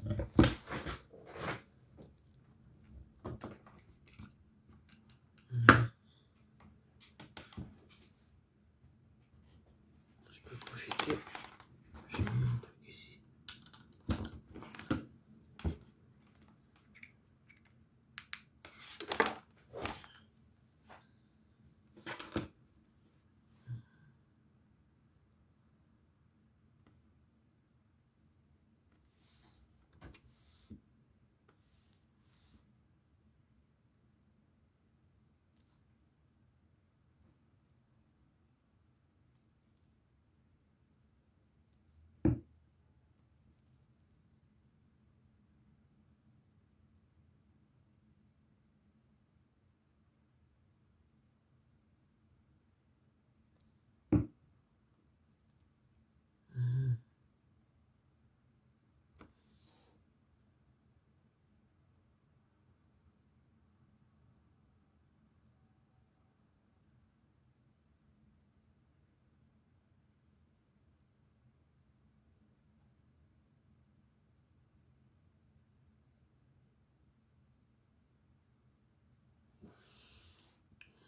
Je peux profiter. Je vous montre ici.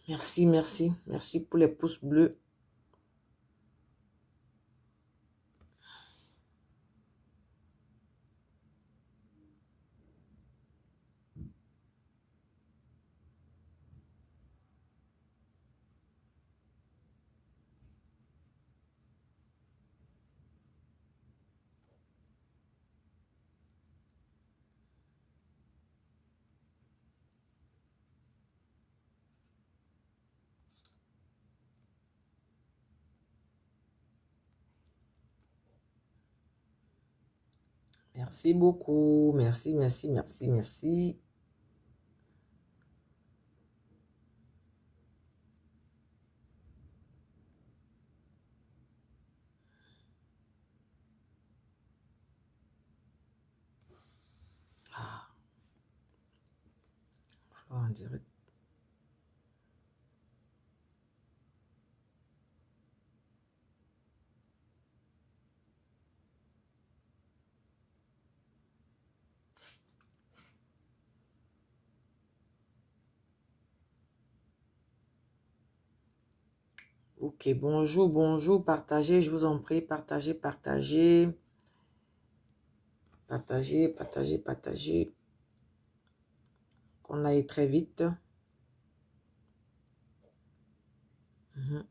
Merci, merci. Merci pour les pouces bleus. Merci beaucoup. Merci, merci, merci, merci. Ah, on dirait. Ok, bonjour, bonjour. Partagez, je vous en prie. Partagez, partagez. Partagez, partagez, partagez. Qu'on aille très vite. Mhm.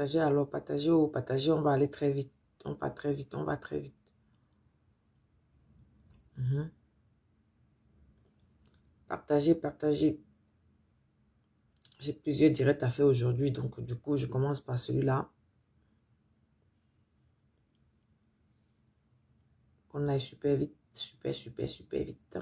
Partagez alors, partagez, oh, partagez, on va aller très vite. On va très vite, on va très vite. Mhm. Partagez, partagez. J'ai plusieurs directs à faire aujourd'hui, donc du coup, je commence par celui-là. Qu'on aille super vite, super, super, super vite.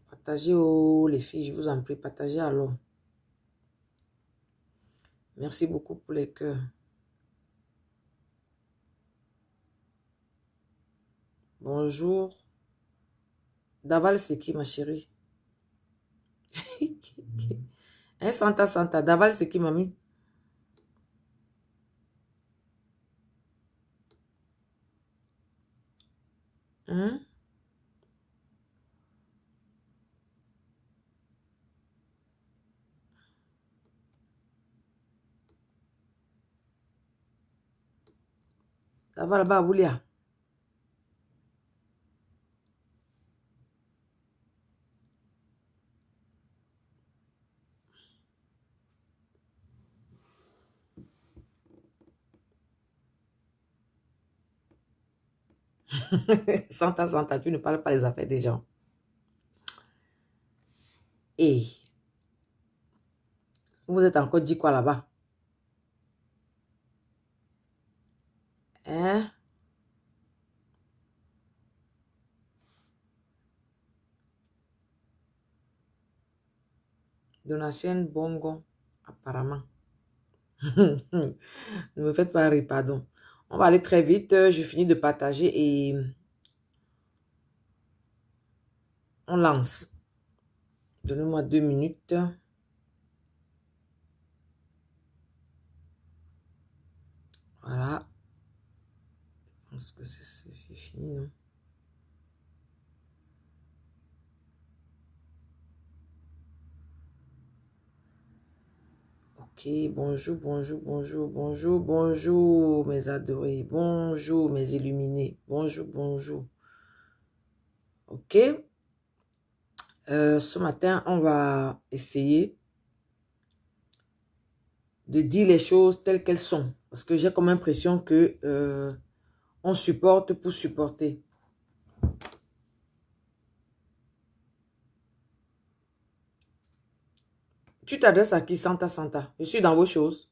Partagez, oh, les filles, je vous en prie, partagez alors. Merci beaucoup pour les cœurs. Bonjour. Daval, c'est qui, ma chérie? Hein, Santa, Santa. Daval, c'est qui, mamie? Hein? Daval, là-bas, Boulia. Santa, Santa, tu ne parles pas les affaires des gens. Et vous êtes encore dit quoi là-bas? Hein? Donation Bongo, apparemment. Ne me faites pas rire, pardon. On va aller très vite. Je finis de partager et on lance. Donnez-moi 2 minutes. Voilà. Je pense que c'est fini, non? Ok, bonjour, bonjour, bonjour, bonjour, bonjour, mes adorés. Bonjour, mes illuminés. Bonjour, bonjour. Ok. Ce matin, on va essayer de dire les choses telles qu'elles sont. Parce que j'ai comme impression que on supporte pour supporter. Tu t'adresses à qui, Santa Santa? Je suis dans vos choses.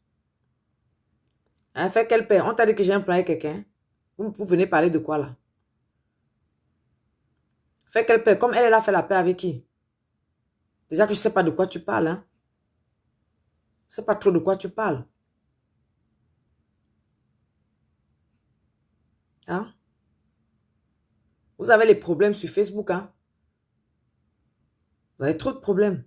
Hein, fais quelle paix? On t'a dit que j'ai employé quelqu'un. Vous venez parler de quoi là? Fais quelle paix? Comme elle a fait la paix avec qui? Déjà que je ne sais pas de quoi tu parles. Hein? Je ne sais pas trop de quoi tu parles. Hein? Vous avez les problèmes sur Facebook. Hein? Vous avez trop de problèmes.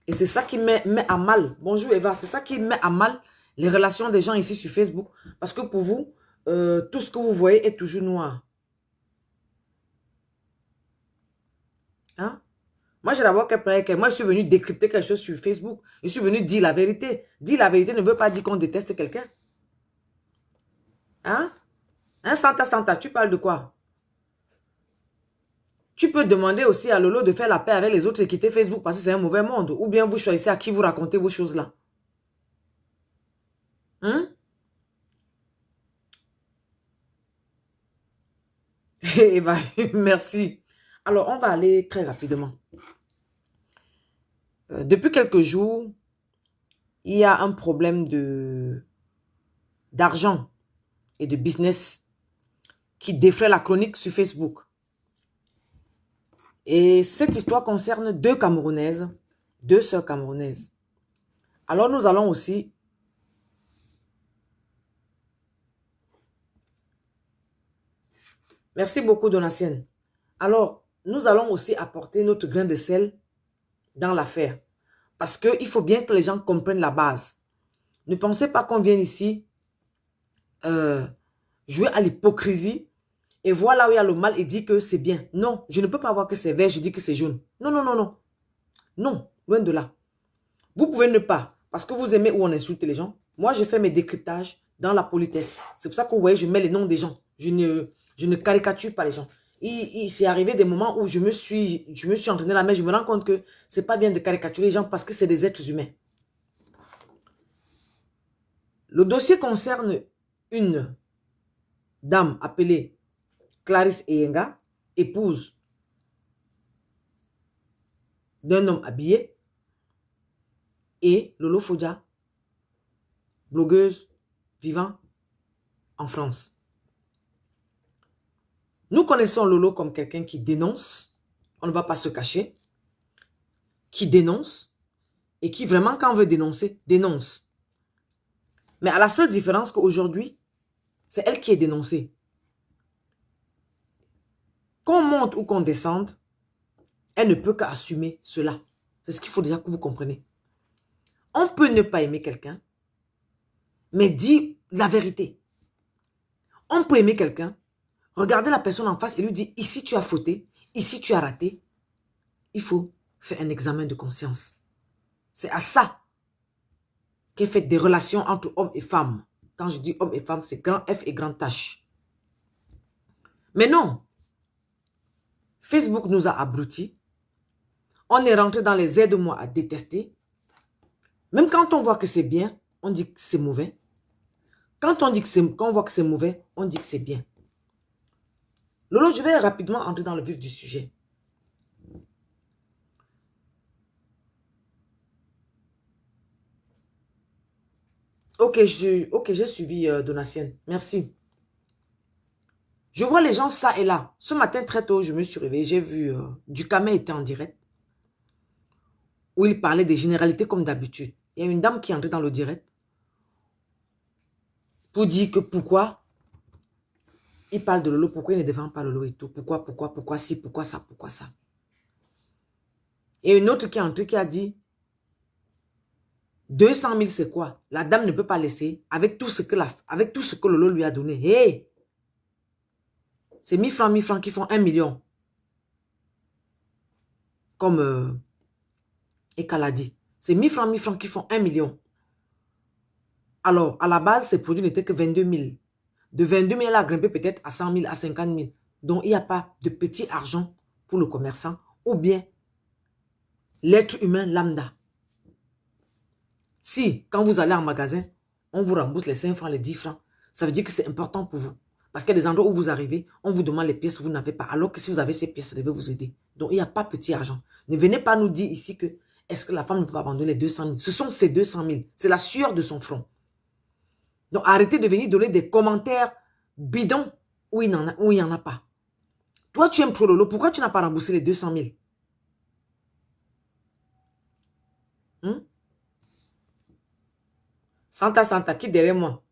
Et c'est ça qui met à mal. Bonjour Eva. C'est ça qui met à mal les relations des gens ici sur Facebook. Parce que pour vous, tout ce que vous voyez est toujours noir. Hein? Moi, j'ai d'abord qu'elle. Moi, je suis venu décrypter quelque chose sur Facebook. Je suis venu dire la vérité. Dire la vérité ne veut pas dire qu'on déteste quelqu'un. Hein? Hein, Santa, tu parles de quoi? Tu peux demander aussi à Lolo de faire la paix avec les autres et quitter Facebook parce que c'est un mauvais monde. Ou bien vous choisissez à qui vous racontez vos choses-là. Hein? Eva, merci. Alors, on va aller très rapidement. Depuis quelques jours, il y a un problème d'argent et de business qui défraie la chronique sur Facebook. Et cette histoire concerne deux Camerounaises, deux sœurs camerounaises. Alors, nous allons aussi... Merci beaucoup, Donatienne. Alors, nous allons aussi apporter notre grain de sel dans l'affaire. Parce qu'il faut bien que les gens comprennent la base. Ne pensez pas qu'on vienne ici jouer à l'hypocrisie et voir là où il y a le mal et dire que c'est bien. Non, je ne peux pas voir que c'est vert, je dis que c'est jaune. Non, non, non, non. Non, loin de là. Vous pouvez ne pas, parce que vous aimez où on insulte les gens. Moi, je fais mes décryptages dans la politesse. C'est pour ça que vous voyez, je mets les noms des gens. Je ne caricature pas les gens. Il s'est arrivé des moments où je me suis entraîné là, mais je me rends compte que c'est pas bien de caricaturer les gens parce que c'est des êtres humains. Le dossier concerne une dame appelée Clarisse Eyenga, épouse d'un homme habillé, et Lolo Fodja, blogueuse vivant en France. Nous connaissons Lolo comme quelqu'un qui dénonce, on ne va pas se cacher, qui dénonce, et qui vraiment, quand on veut dénoncer, dénonce. Mais à la seule différence qu'aujourd'hui, c'est elle qui est dénoncée. Qu'on monte ou qu'on descende, elle ne peut qu'assumer cela. C'est ce qu'il faut déjà que vous compreniez. On peut ne pas aimer quelqu'un, mais dire la vérité. On peut aimer quelqu'un, regarder la personne en face et lui dire, ici tu as fauté, ici tu as raté. Il faut faire un examen de conscience. C'est à ça qu'est fait des relations entre hommes et femmes. Quand je dis hommes et femmes, c'est grand F et grand H. Mais non. Facebook nous a abrutis. On est rentré dans les aide-moi à détester. Même quand on voit que c'est bien, on dit que c'est mauvais. Quand on voit que c'est mauvais, on dit que c'est bien. Lolo, je vais rapidement entrer dans le vif du sujet. Ok, j'ai suivi Donatienne. Merci. Je vois les gens ça et là. Ce matin, très tôt, je me suis réveillée. J'ai vu Ducamé était en direct. Où il parlait des généralités comme d'habitude. Il y a une dame qui est entrée dans le direct. Pour dire que pourquoi il parle de Lolo. Pourquoi il ne défend pas Lolo et tout. Pourquoi si, pourquoi ça, pourquoi ça. Et une autre qui est entrée qui a dit 200 000 c'est quoi? La dame ne peut pas laisser avec tout ce que Lolo lui a donné. Hey! C'est 1000 francs qui font 1 million. Comme Ekal a dit. C'est 1000 francs qui font 1 million. Alors, à la base, ces produits n'étaient que 22 000. De 22 000, elle a grimpé peut-être à 100 000, à 50 000. Donc, il n'y a pas de petit argent pour le commerçant ou bien l'être humain lambda. Si, quand vous allez en magasin, on vous rembourse les 5 francs, les 10 francs, ça veut dire que c'est important pour vous. Parce qu'il y a des endroits où vous arrivez, on vous demande les pièces, vous n'avez pas. Alors que si vous avez ces pièces, ça devait vous aider. Donc, il n'y a pas petit argent. Ne venez pas nous dire ici que est-ce que la femme ne peut pas abandonner les 200 000. Ce sont ces 200 000. C'est la sueur de son front. Donc, arrêtez de venir donner des commentaires bidons où il n'y en a pas. Toi, tu aimes trop Lolo. Pourquoi tu n'as pas remboursé les 200 000? Santa, qui derrière moi?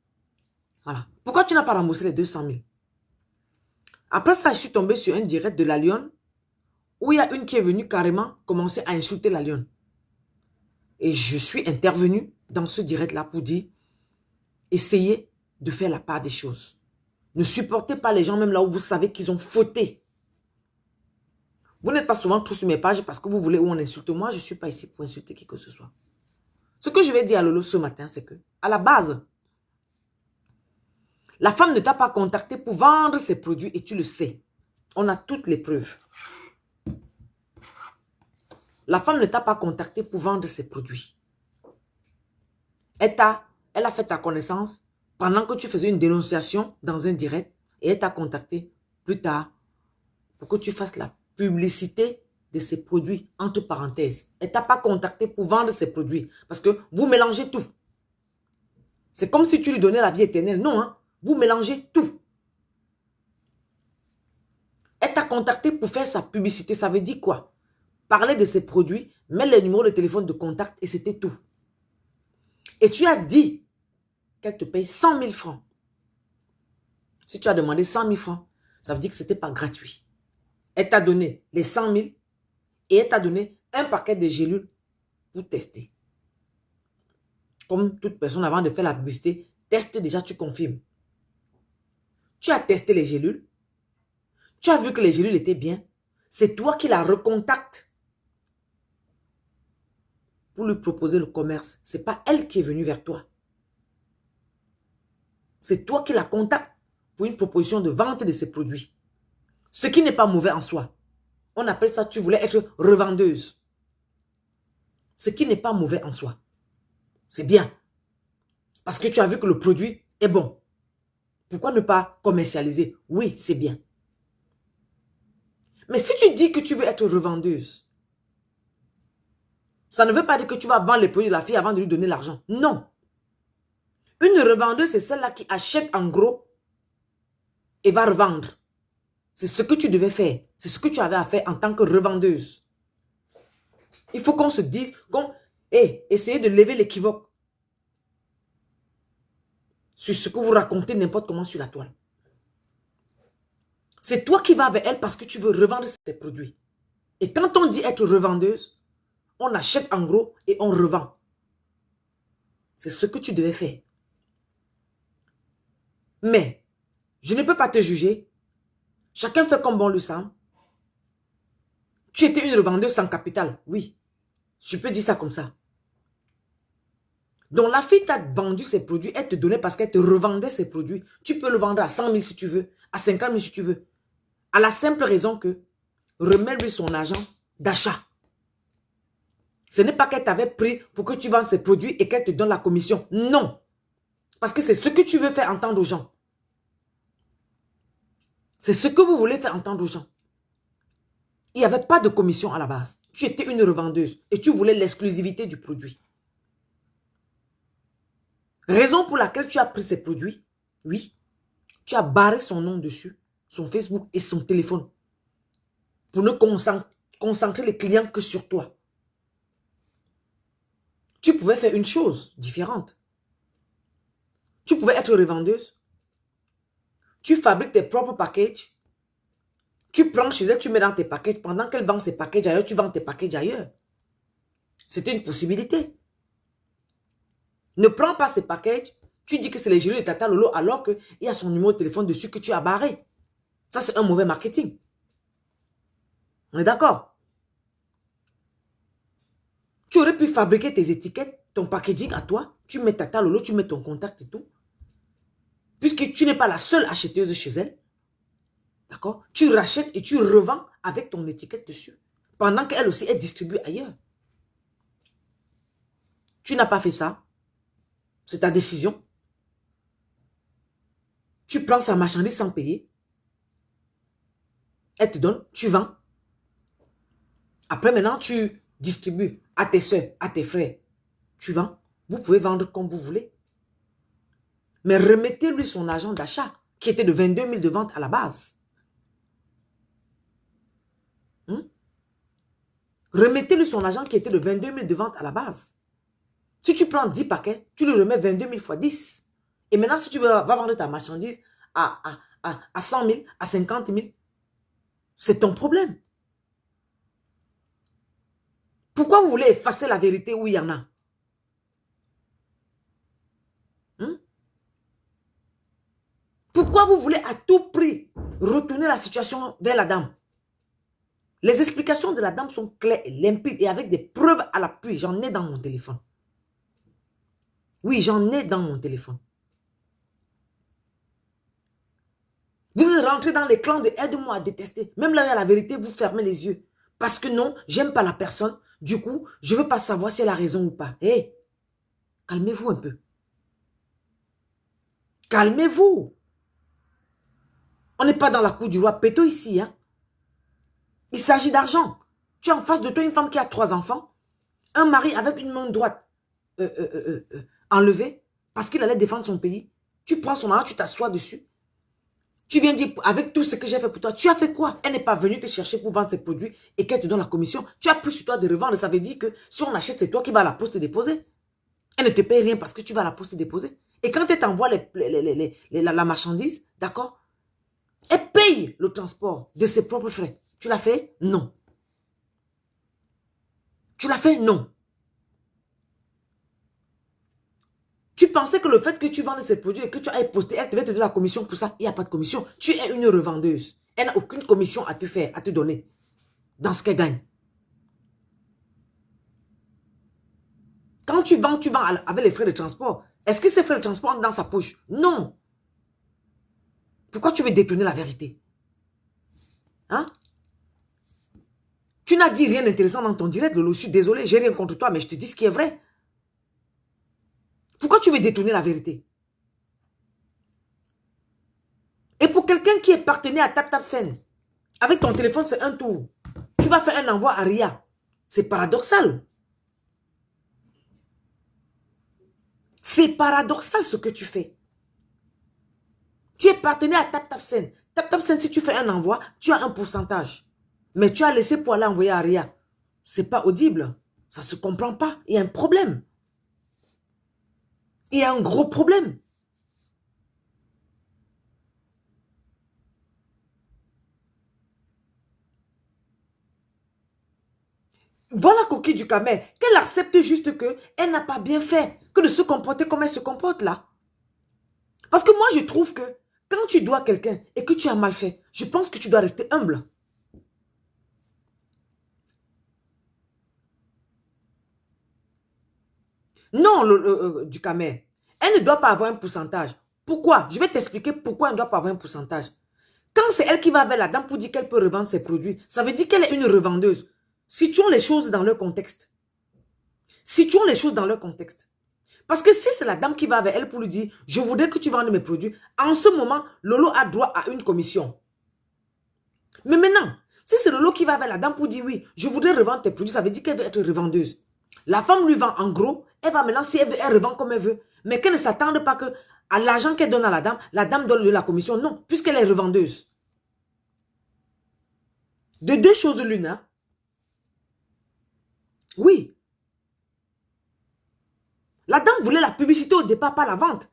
Voilà. Pourquoi tu n'as pas remboursé les 200 000? Après ça, je suis tombée sur un direct de la Lionne où il y a une qui est venue carrément commencer à insulter la Lionne. Et je suis intervenue dans ce direct-là pour dire, essayez de faire la part des choses. Ne supportez pas les gens même là où vous savez qu'ils ont fauté. Vous n'êtes pas souvent tous sur mes pages parce que vous voulez où on insulte. Moi, je ne suis pas ici pour insulter qui que ce soit. Ce que je vais dire à Lolo ce matin, c'est que, à la base, la femme ne t'a pas contacté pour vendre ses produits et tu le sais. On a toutes les preuves. La femme ne t'a pas contacté pour vendre ses produits. Elle a fait ta connaissance pendant que tu faisais une dénonciation dans un direct et elle t'a contacté plus tard pour que tu fasses la publicité de ses produits, entre parenthèses. Elle ne t'a pas contacté pour vendre ses produits parce que vous mélangez tout. C'est comme si tu lui donnais la vie éternelle. Non, hein? Vous mélangez tout. Elle t'a contacté pour faire sa publicité. Ça veut dire quoi? Parler de ses produits, mettre les numéros de téléphone de contact et c'était tout. Et tu as dit qu'elle te paye 100 000 francs. Si tu as demandé 100 000 francs, ça veut dire que ce n'était pas gratuit. Elle t'a donné les 100 000 et elle t'a donné un paquet de gélules pour tester. Comme toute personne avant de faire la publicité, teste déjà, tu confirmes. Tu as testé les gélules. Tu as vu que les gélules étaient bien. C'est toi qui la recontactes pour lui proposer le commerce. Ce n'est pas elle qui est venue vers toi. C'est toi qui la contactes pour une proposition de vente de ses produits. Ce qui n'est pas mauvais en soi. On appelle ça, tu voulais être revendeuse. Ce qui n'est pas mauvais en soi. C'est bien. Parce que tu as vu que le produit est bon. Pourquoi ne pas commercialiser? Oui, c'est bien. Mais si tu dis que tu veux être revendeuse, ça ne veut pas dire que tu vas vendre les produits de la fille avant de lui donner l'argent. Non. Une revendeuse, c'est celle-là qui achète en gros et va revendre. C'est ce que tu devais faire. C'est ce que tu avais à faire en tant que revendeuse. Il faut qu'on se dise, essayez de lever l'équivoque sur ce que vous racontez n'importe comment sur la toile. C'est toi qui vas avec elle parce que tu veux revendre ses produits. Et quand on dit être revendeuse, on achète en gros et on revend. C'est ce que tu devais faire. Mais, je ne peux pas te juger. Chacun fait comme bon lui semble. Tu étais une revendeuse sans capital, oui. Je peux dire ça comme ça. Donc la fille t'a vendu ses produits, elle te donnait parce qu'elle te revendait ses produits. Tu peux le vendre à 100 000 si tu veux, à 50 000 si tu veux. À la simple raison que remets-lui son argent d'achat. Ce n'est pas qu'elle t'avait pris pour que tu vendes ses produits et qu'elle te donne la commission. Non. Parce que c'est ce que tu veux faire entendre aux gens. C'est ce que vous voulez faire entendre aux gens. Il n'y avait pas de commission à la base. Tu étais une revendeuse et tu voulais l'exclusivité du produit. Raison pour laquelle tu as pris ces produits, oui, tu as barré son nom dessus, son Facebook et son téléphone, pour ne concentrer les clients que sur toi. Tu pouvais faire une chose différente. Tu pouvais être revendeuse. Tu fabriques tes propres packages. Tu prends chez elle, tu mets dans tes packages. Pendant qu'elle vend ses packages ailleurs, tu vends tes packages ailleurs. C'était une possibilité. Ne prends pas ces packages. Tu dis que c'est les gérés de Tata Lolo alors qu'il y a son numéro de téléphone dessus que tu as barré. Ça, c'est un mauvais marketing. On est d'accord? Tu aurais pu fabriquer tes étiquettes, ton packaging à toi. Tu mets Tata Lolo, tu mets ton contact et tout. Puisque tu n'es pas la seule acheteuse chez elle. D'accord? Tu rachètes et tu revends avec ton étiquette dessus. Pendant qu'elle aussi est distribuée ailleurs. Tu n'as pas fait ça. C'est ta décision. Tu prends sa marchandise sans payer. Elle te donne, tu vends. Après, maintenant, tu distribues à tes soeurs, à tes frères. Tu vends. Vous pouvez vendre comme vous voulez. Mais remettez-lui son argent d'achat, qui était de 22 000 de vente à la base. Remettez-lui son argent qui était de 22 000 de vente à la base. Si tu prends 10 paquets, tu lui remets 22 000 fois 10. Et maintenant, si tu vas vendre ta marchandise à 100 000, à 50 000, c'est ton problème. Pourquoi vous voulez effacer la vérité où il y en a? Pourquoi vous voulez à tout prix retourner la situation vers la dame? Les explications de la dame sont claires et limpides et avec des preuves à l'appui. J'en ai dans mon téléphone. Oui, j'en ai dans mon téléphone. Vous rentrez dans les clans de aide-moi à détester. Même là, il y a la vérité, vous fermez les yeux. Parce que non, j'aime pas la personne. Du coup, je ne veux pas savoir si elle a raison ou pas. Hé, calmez-vous un peu. Calmez-vous. On n'est pas dans la cour du roi Péto ici. Hein? Il s'agit d'argent. Tu as en face de toi une femme qui a 3 enfants. Un mari avec une main droite enlevée parce qu'il allait défendre son pays. Tu prends son argent, tu t'assois dessus. Tu viens dire, avec tout ce que j'ai fait pour toi, tu as fait quoi? Elle n'est pas venue te chercher pour vendre ses produits et qu'elle te donne la commission. Tu as pris sur toi de revendre. Ça veut dire que si on achète, c'est toi qui vas à la poste déposer. Elle ne te paye rien parce que tu vas à la poste déposer. Et quand elle t'envoie la marchandise, d'accord? Elle paye le transport de ses propres frais. Tu l'as fait? Non. Tu l'as fait? Non. Tu pensais que le fait que tu vendes ces produits et que tu ailles poster, elle devait te donner la commission pour ça. Il n'y a pas de commission. Tu es une revendeuse. Elle n'a aucune commission à te faire, à te donner dans ce qu'elle gagne. Quand tu vends avec les frais de transport. Est-ce que ces frais de transport entrent dans sa poche? Non. Pourquoi tu veux détourner la vérité? Hein? Tu n'as dit rien d'intéressant dans ton direct, Lolo. Je suis désolé, j'ai rien contre toi, mais je te dis ce qui est vrai. Pourquoi tu veux détourner la vérité? Et pour quelqu'un qui est partenaire à TapTapSend, avec ton téléphone, c'est un tour. Tu vas faire un envoi à Ria. C'est paradoxal. C'est paradoxal ce que tu fais. Tu es partenaire à TapTapSend. TapTapSend, si tu fais un envoi, tu as un pourcentage. Mais tu as laissé pour aller envoyer à Ria. C'est pas audible. Ça ne se comprend pas. Il y a un problème. Il y a un gros problème. Voilà coquille du camel. Qu'elle accepte juste qu'elle n'a pas bien fait. Que de se comporter comme elle se comporte là. Parce que moi, je trouve que quand tu dois quelqu'un et que tu as mal fait, je pense que tu dois rester humble. Non, du camel. Elle ne doit pas avoir un pourcentage. Pourquoi? Je vais t'expliquer pourquoi elle ne doit pas avoir un pourcentage. Quand c'est elle qui va vers la dame pour dire qu'elle peut revendre ses produits, ça veut dire qu'elle est une revendeuse. Situons les choses dans leur contexte. Situons les choses dans leur contexte. Parce que si c'est la dame qui va vers elle pour lui dire, je voudrais que tu vendes mes produits, en ce moment, Lolo a droit à une commission. Mais maintenant, si c'est Lolo qui va vers la dame pour dire, oui, je voudrais revendre tes produits, ça veut dire qu'elle veut être revendeuse. La femme lui vend en gros, elle va maintenant, si elle veut, elle revend comme elle veut. Mais qu'elle ne s'attende pas que à l'argent qu'elle donne à la dame donne de la commission. Non, puisqu'elle est revendeuse. De deux choses l'une. Hein? Oui. La dame voulait la publicité au départ, pas la vente.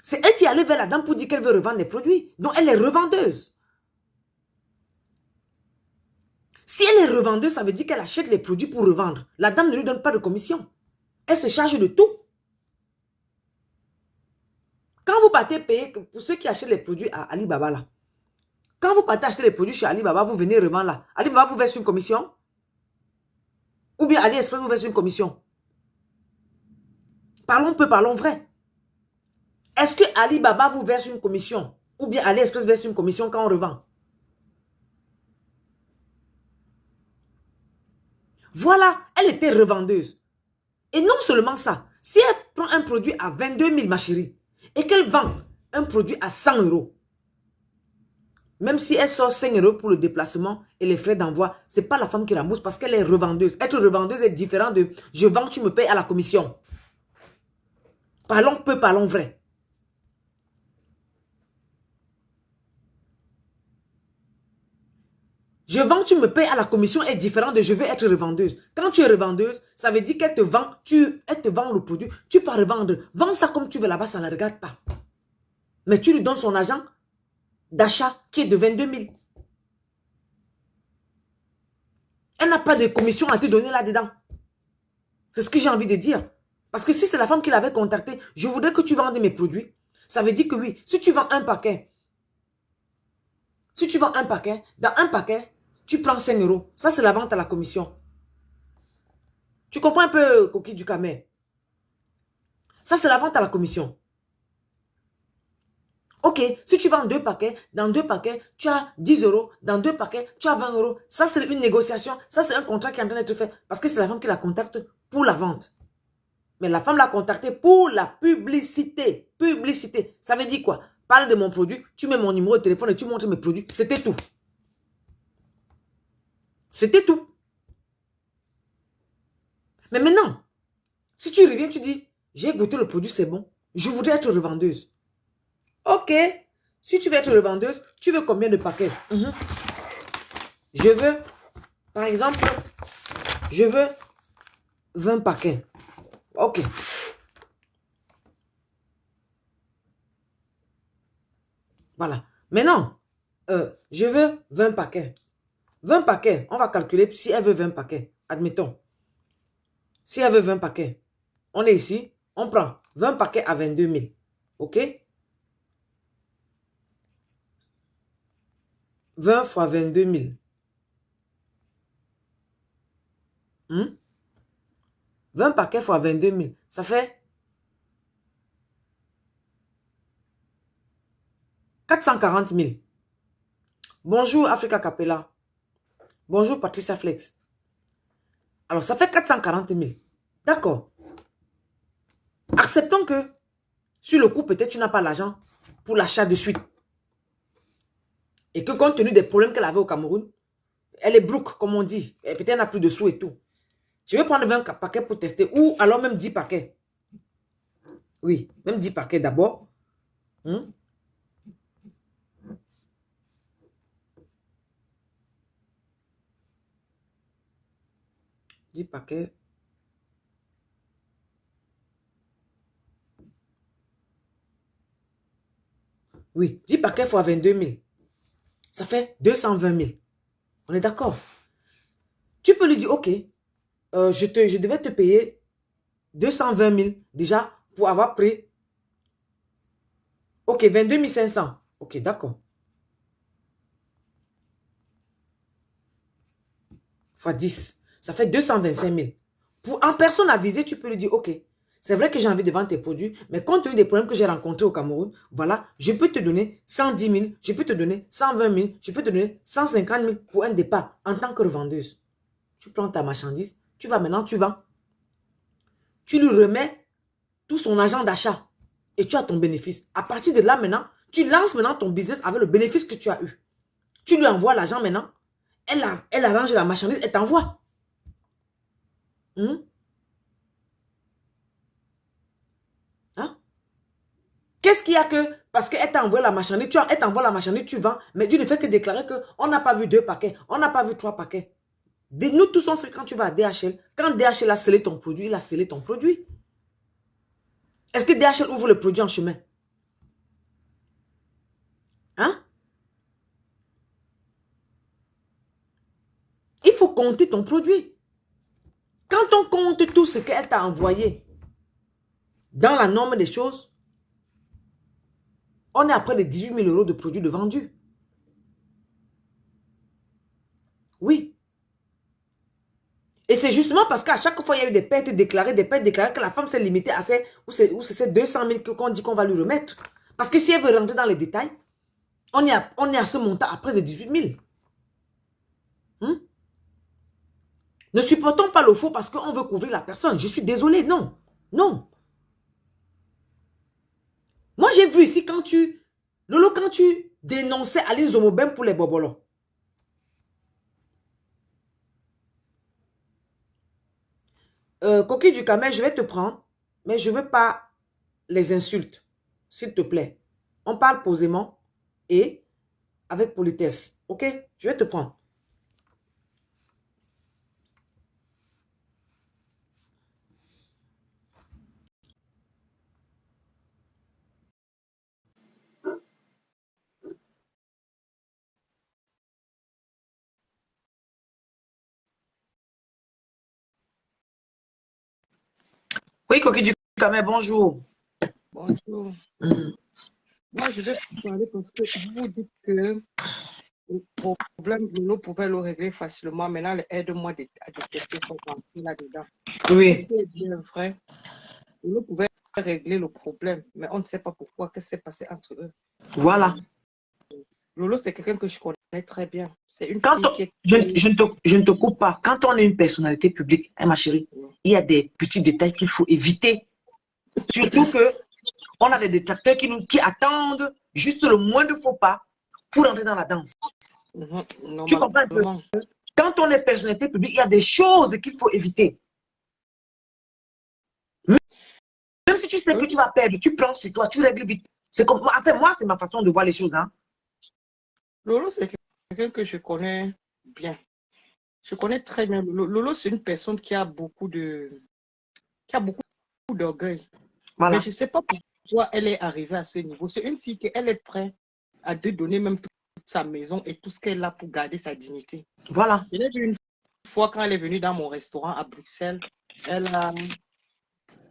C'est elle qui allait vers la dame pour dire qu'elle veut revendre des produits. Donc, elle est revendeuse. Si elle est revendeuse, ça veut dire qu'elle achète les produits pour revendre. La dame ne lui donne pas de commission. Elle se charge de tout. Quand vous partez payer, pour ceux qui achètent les produits à Alibaba, là, quand vous partez acheter les produits chez Alibaba, vous venez revendre là. Alibaba vous verse une commission. Ou bien AliExpress vous verse une commission. Parlons peu, parlons vrai. Est-ce que Alibaba vous verse une commission? Ou bien AliExpress verse une commission quand on revend? Voilà, elle était revendeuse. Et non seulement ça, si elle prend un produit à 22 000, ma chérie, et qu'elle vend un produit à 100 euros, même si elle sort 5 euros pour le déplacement et les frais d'envoi, ce n'est pas la femme qui rembourse parce qu'elle est revendeuse. Être revendeuse est différent de je vends, tu me payes à la commission. Parlons peu, parlons vrai. Je vends, tu me payes à la commission est différent de je veux être revendeuse. Quand tu es revendeuse, ça veut dire qu'elle te vend, elle te vend le produit, tu peux revendre. Vends ça comme tu veux là-bas, ça ne la regarde pas. Mais tu lui donnes son argent d'achat qui est de 22 000. Elle n'a pas de commission à te donner là-dedans. C'est ce que j'ai envie de dire. Parce que si c'est la femme qui l'avait contacté, je voudrais que tu vendes mes produits. Ça veut dire que oui, si tu vends un paquet, dans un paquet, tu prends 5 euros. Ça, c'est la vente à la commission. Tu comprends un peu, coquille du camel? Ça, c'est la vente à la commission. Ok, si tu vends 2 paquets, dans 2 paquets, tu as 10 euros. Dans 2 paquets, tu as 20 euros. Ça, c'est une négociation. Ça, c'est un contrat qui est en train d'être fait. Parce que c'est la femme qui la contacte pour la vente. Mais la femme l'a contacté pour la publicité. Publicité. Ça veut dire quoi? Parle de mon produit, tu mets mon numéro de téléphone et tu montres mes produits. C'était tout. C'était tout. Mais maintenant, si tu reviens, tu dis, j'ai goûté le produit, c'est bon. Je voudrais être revendeuse. Ok. Si tu veux être revendeuse, tu veux combien de paquets? Je veux, par exemple, je veux 20 paquets. Ok. Voilà. Maintenant, je veux 20 paquets. 20 paquets, on va calculer si elle veut 20 paquets. Admettons. Si elle veut 20 paquets, on est ici, on prend 20 paquets à 22 000. Ok? 20 fois 22 000. 20 paquets fois 22 000. Ça fait 440 000. Bonjour Africa Capella. Bonjour Patricia Flex. Alors, ça fait 440 000. D'accord. Acceptons que sur le coup, peut-être tu n'as pas l'argent pour l'achat de suite. Et que compte tenu des problèmes qu'elle avait au Cameroun, elle est broke, comme on dit. Et peut-être elle n'a plus de sous et tout. Je vais prendre 20 paquets pour tester. Ou alors même 10 paquets. Oui, même 10 paquets d'abord. 10 paquets. Oui, 10 paquets fois 22 000. Ça fait 220 000. On est d'accord? Tu peux lui dire, ok, je devais te payer 220 000 déjà pour avoir pris. Ok, 22 500. Ok, d'accord. Fois 10. Ça fait 225 000. En personne avisée, tu peux lui dire, ok, c'est vrai que j'ai envie de vendre tes produits, mais compte tenu des problèmes que j'ai rencontrés au Cameroun, voilà, je peux te donner 110 000, je peux te donner 120 000, je peux te donner 150 000 pour un départ en tant que revendeuse. Tu prends ta marchandise, tu vas maintenant, tu vends. Tu lui remets tout son argent d'achat et tu as ton bénéfice. À partir de là maintenant, tu lances maintenant ton business avec le bénéfice que tu as eu. Tu lui envoies l'argent maintenant, elle arrange la marchandise et t'envoie. qu'est-ce qu'il y a que, parce qu'elle t'a envoyé la marchandise, elle t'envoie la marchandise, tu vends, mais tu ne fais que déclarer qu'on n'a pas vu 2 paquets, on n'a pas vu 3 paquets. Nous tous, on sait quand tu vas à DHL, quand DHL a scellé ton produit, il a scellé ton produit. Est-ce que DHL ouvre le produit en chemin? Hein? Il faut compter ton produit. Quand on compte tout ce qu'elle t'a envoyé dans la norme des choses, on est à près de 18 000 € de produits de vendus. Oui. Et c'est justement parce qu'à chaque fois, il y a eu des pertes déclarées, que la femme s'est limitée à ces, ou c'est ces 200 000 qu'on dit qu'on va lui remettre. Parce que si elle veut rentrer dans les détails, on est à ce montant à près de 18 000. Ne supportons pas le faux parce qu'on veut couvrir la personne. Je suis désolée, non. Non. Moi, j'ai vu ici quand tu dénonçais Aline Zomobem pour les bobolos. Coquille du Camel, je vais te prendre, mais je ne veux pas les insultes. S'il te plaît. On parle posément et avec politesse. Ok? Je vais te prendre. Oui, Coquille du Camel, bonjour. Bonjour. Moi, je vais parler parce que vous dites que le problème, Lolo pouvait le régler facilement. Maintenant, aide-moi à détecter son entrée là-dedans. Oui. Ce qui est bien vrai, Lolo pouvait régler le problème, mais on ne sait pas pourquoi, qu'est-ce qui s'est passé entre eux. Voilà. Lolo, c'est quelqu'un que je connais très bien. C'est une Quand fille qui est... je ne te coupe pas. Quand on est une personnalité publique, hein, ma chérie, il y a des petits détails qu'il faut éviter. Surtout que on a des détracteurs qui attendent juste le moindre faux pas pour entrer dans la danse. Tu comprends un peu? Quand on est personnalité publique, il y a des choses qu'il faut éviter. Même si tu sais que tu vas perdre, tu prends sur toi, tu règles vite. C'est comme, enfin, moi, c'est ma façon de voir les choses. Hein. Lolo, c'est quelqu'un que je connais bien. Je connais très bien Lolo. Lolo, c'est une personne qui a beaucoup d'orgueil. Voilà. Mais je ne sais pas pourquoi elle est arrivée à ce niveau. C'est une fille qui est prête à te donner même toute sa maison et tout ce qu'elle a pour garder sa dignité. Voilà. Je l'ai vu une fois quand elle est venue dans mon restaurant à Bruxelles.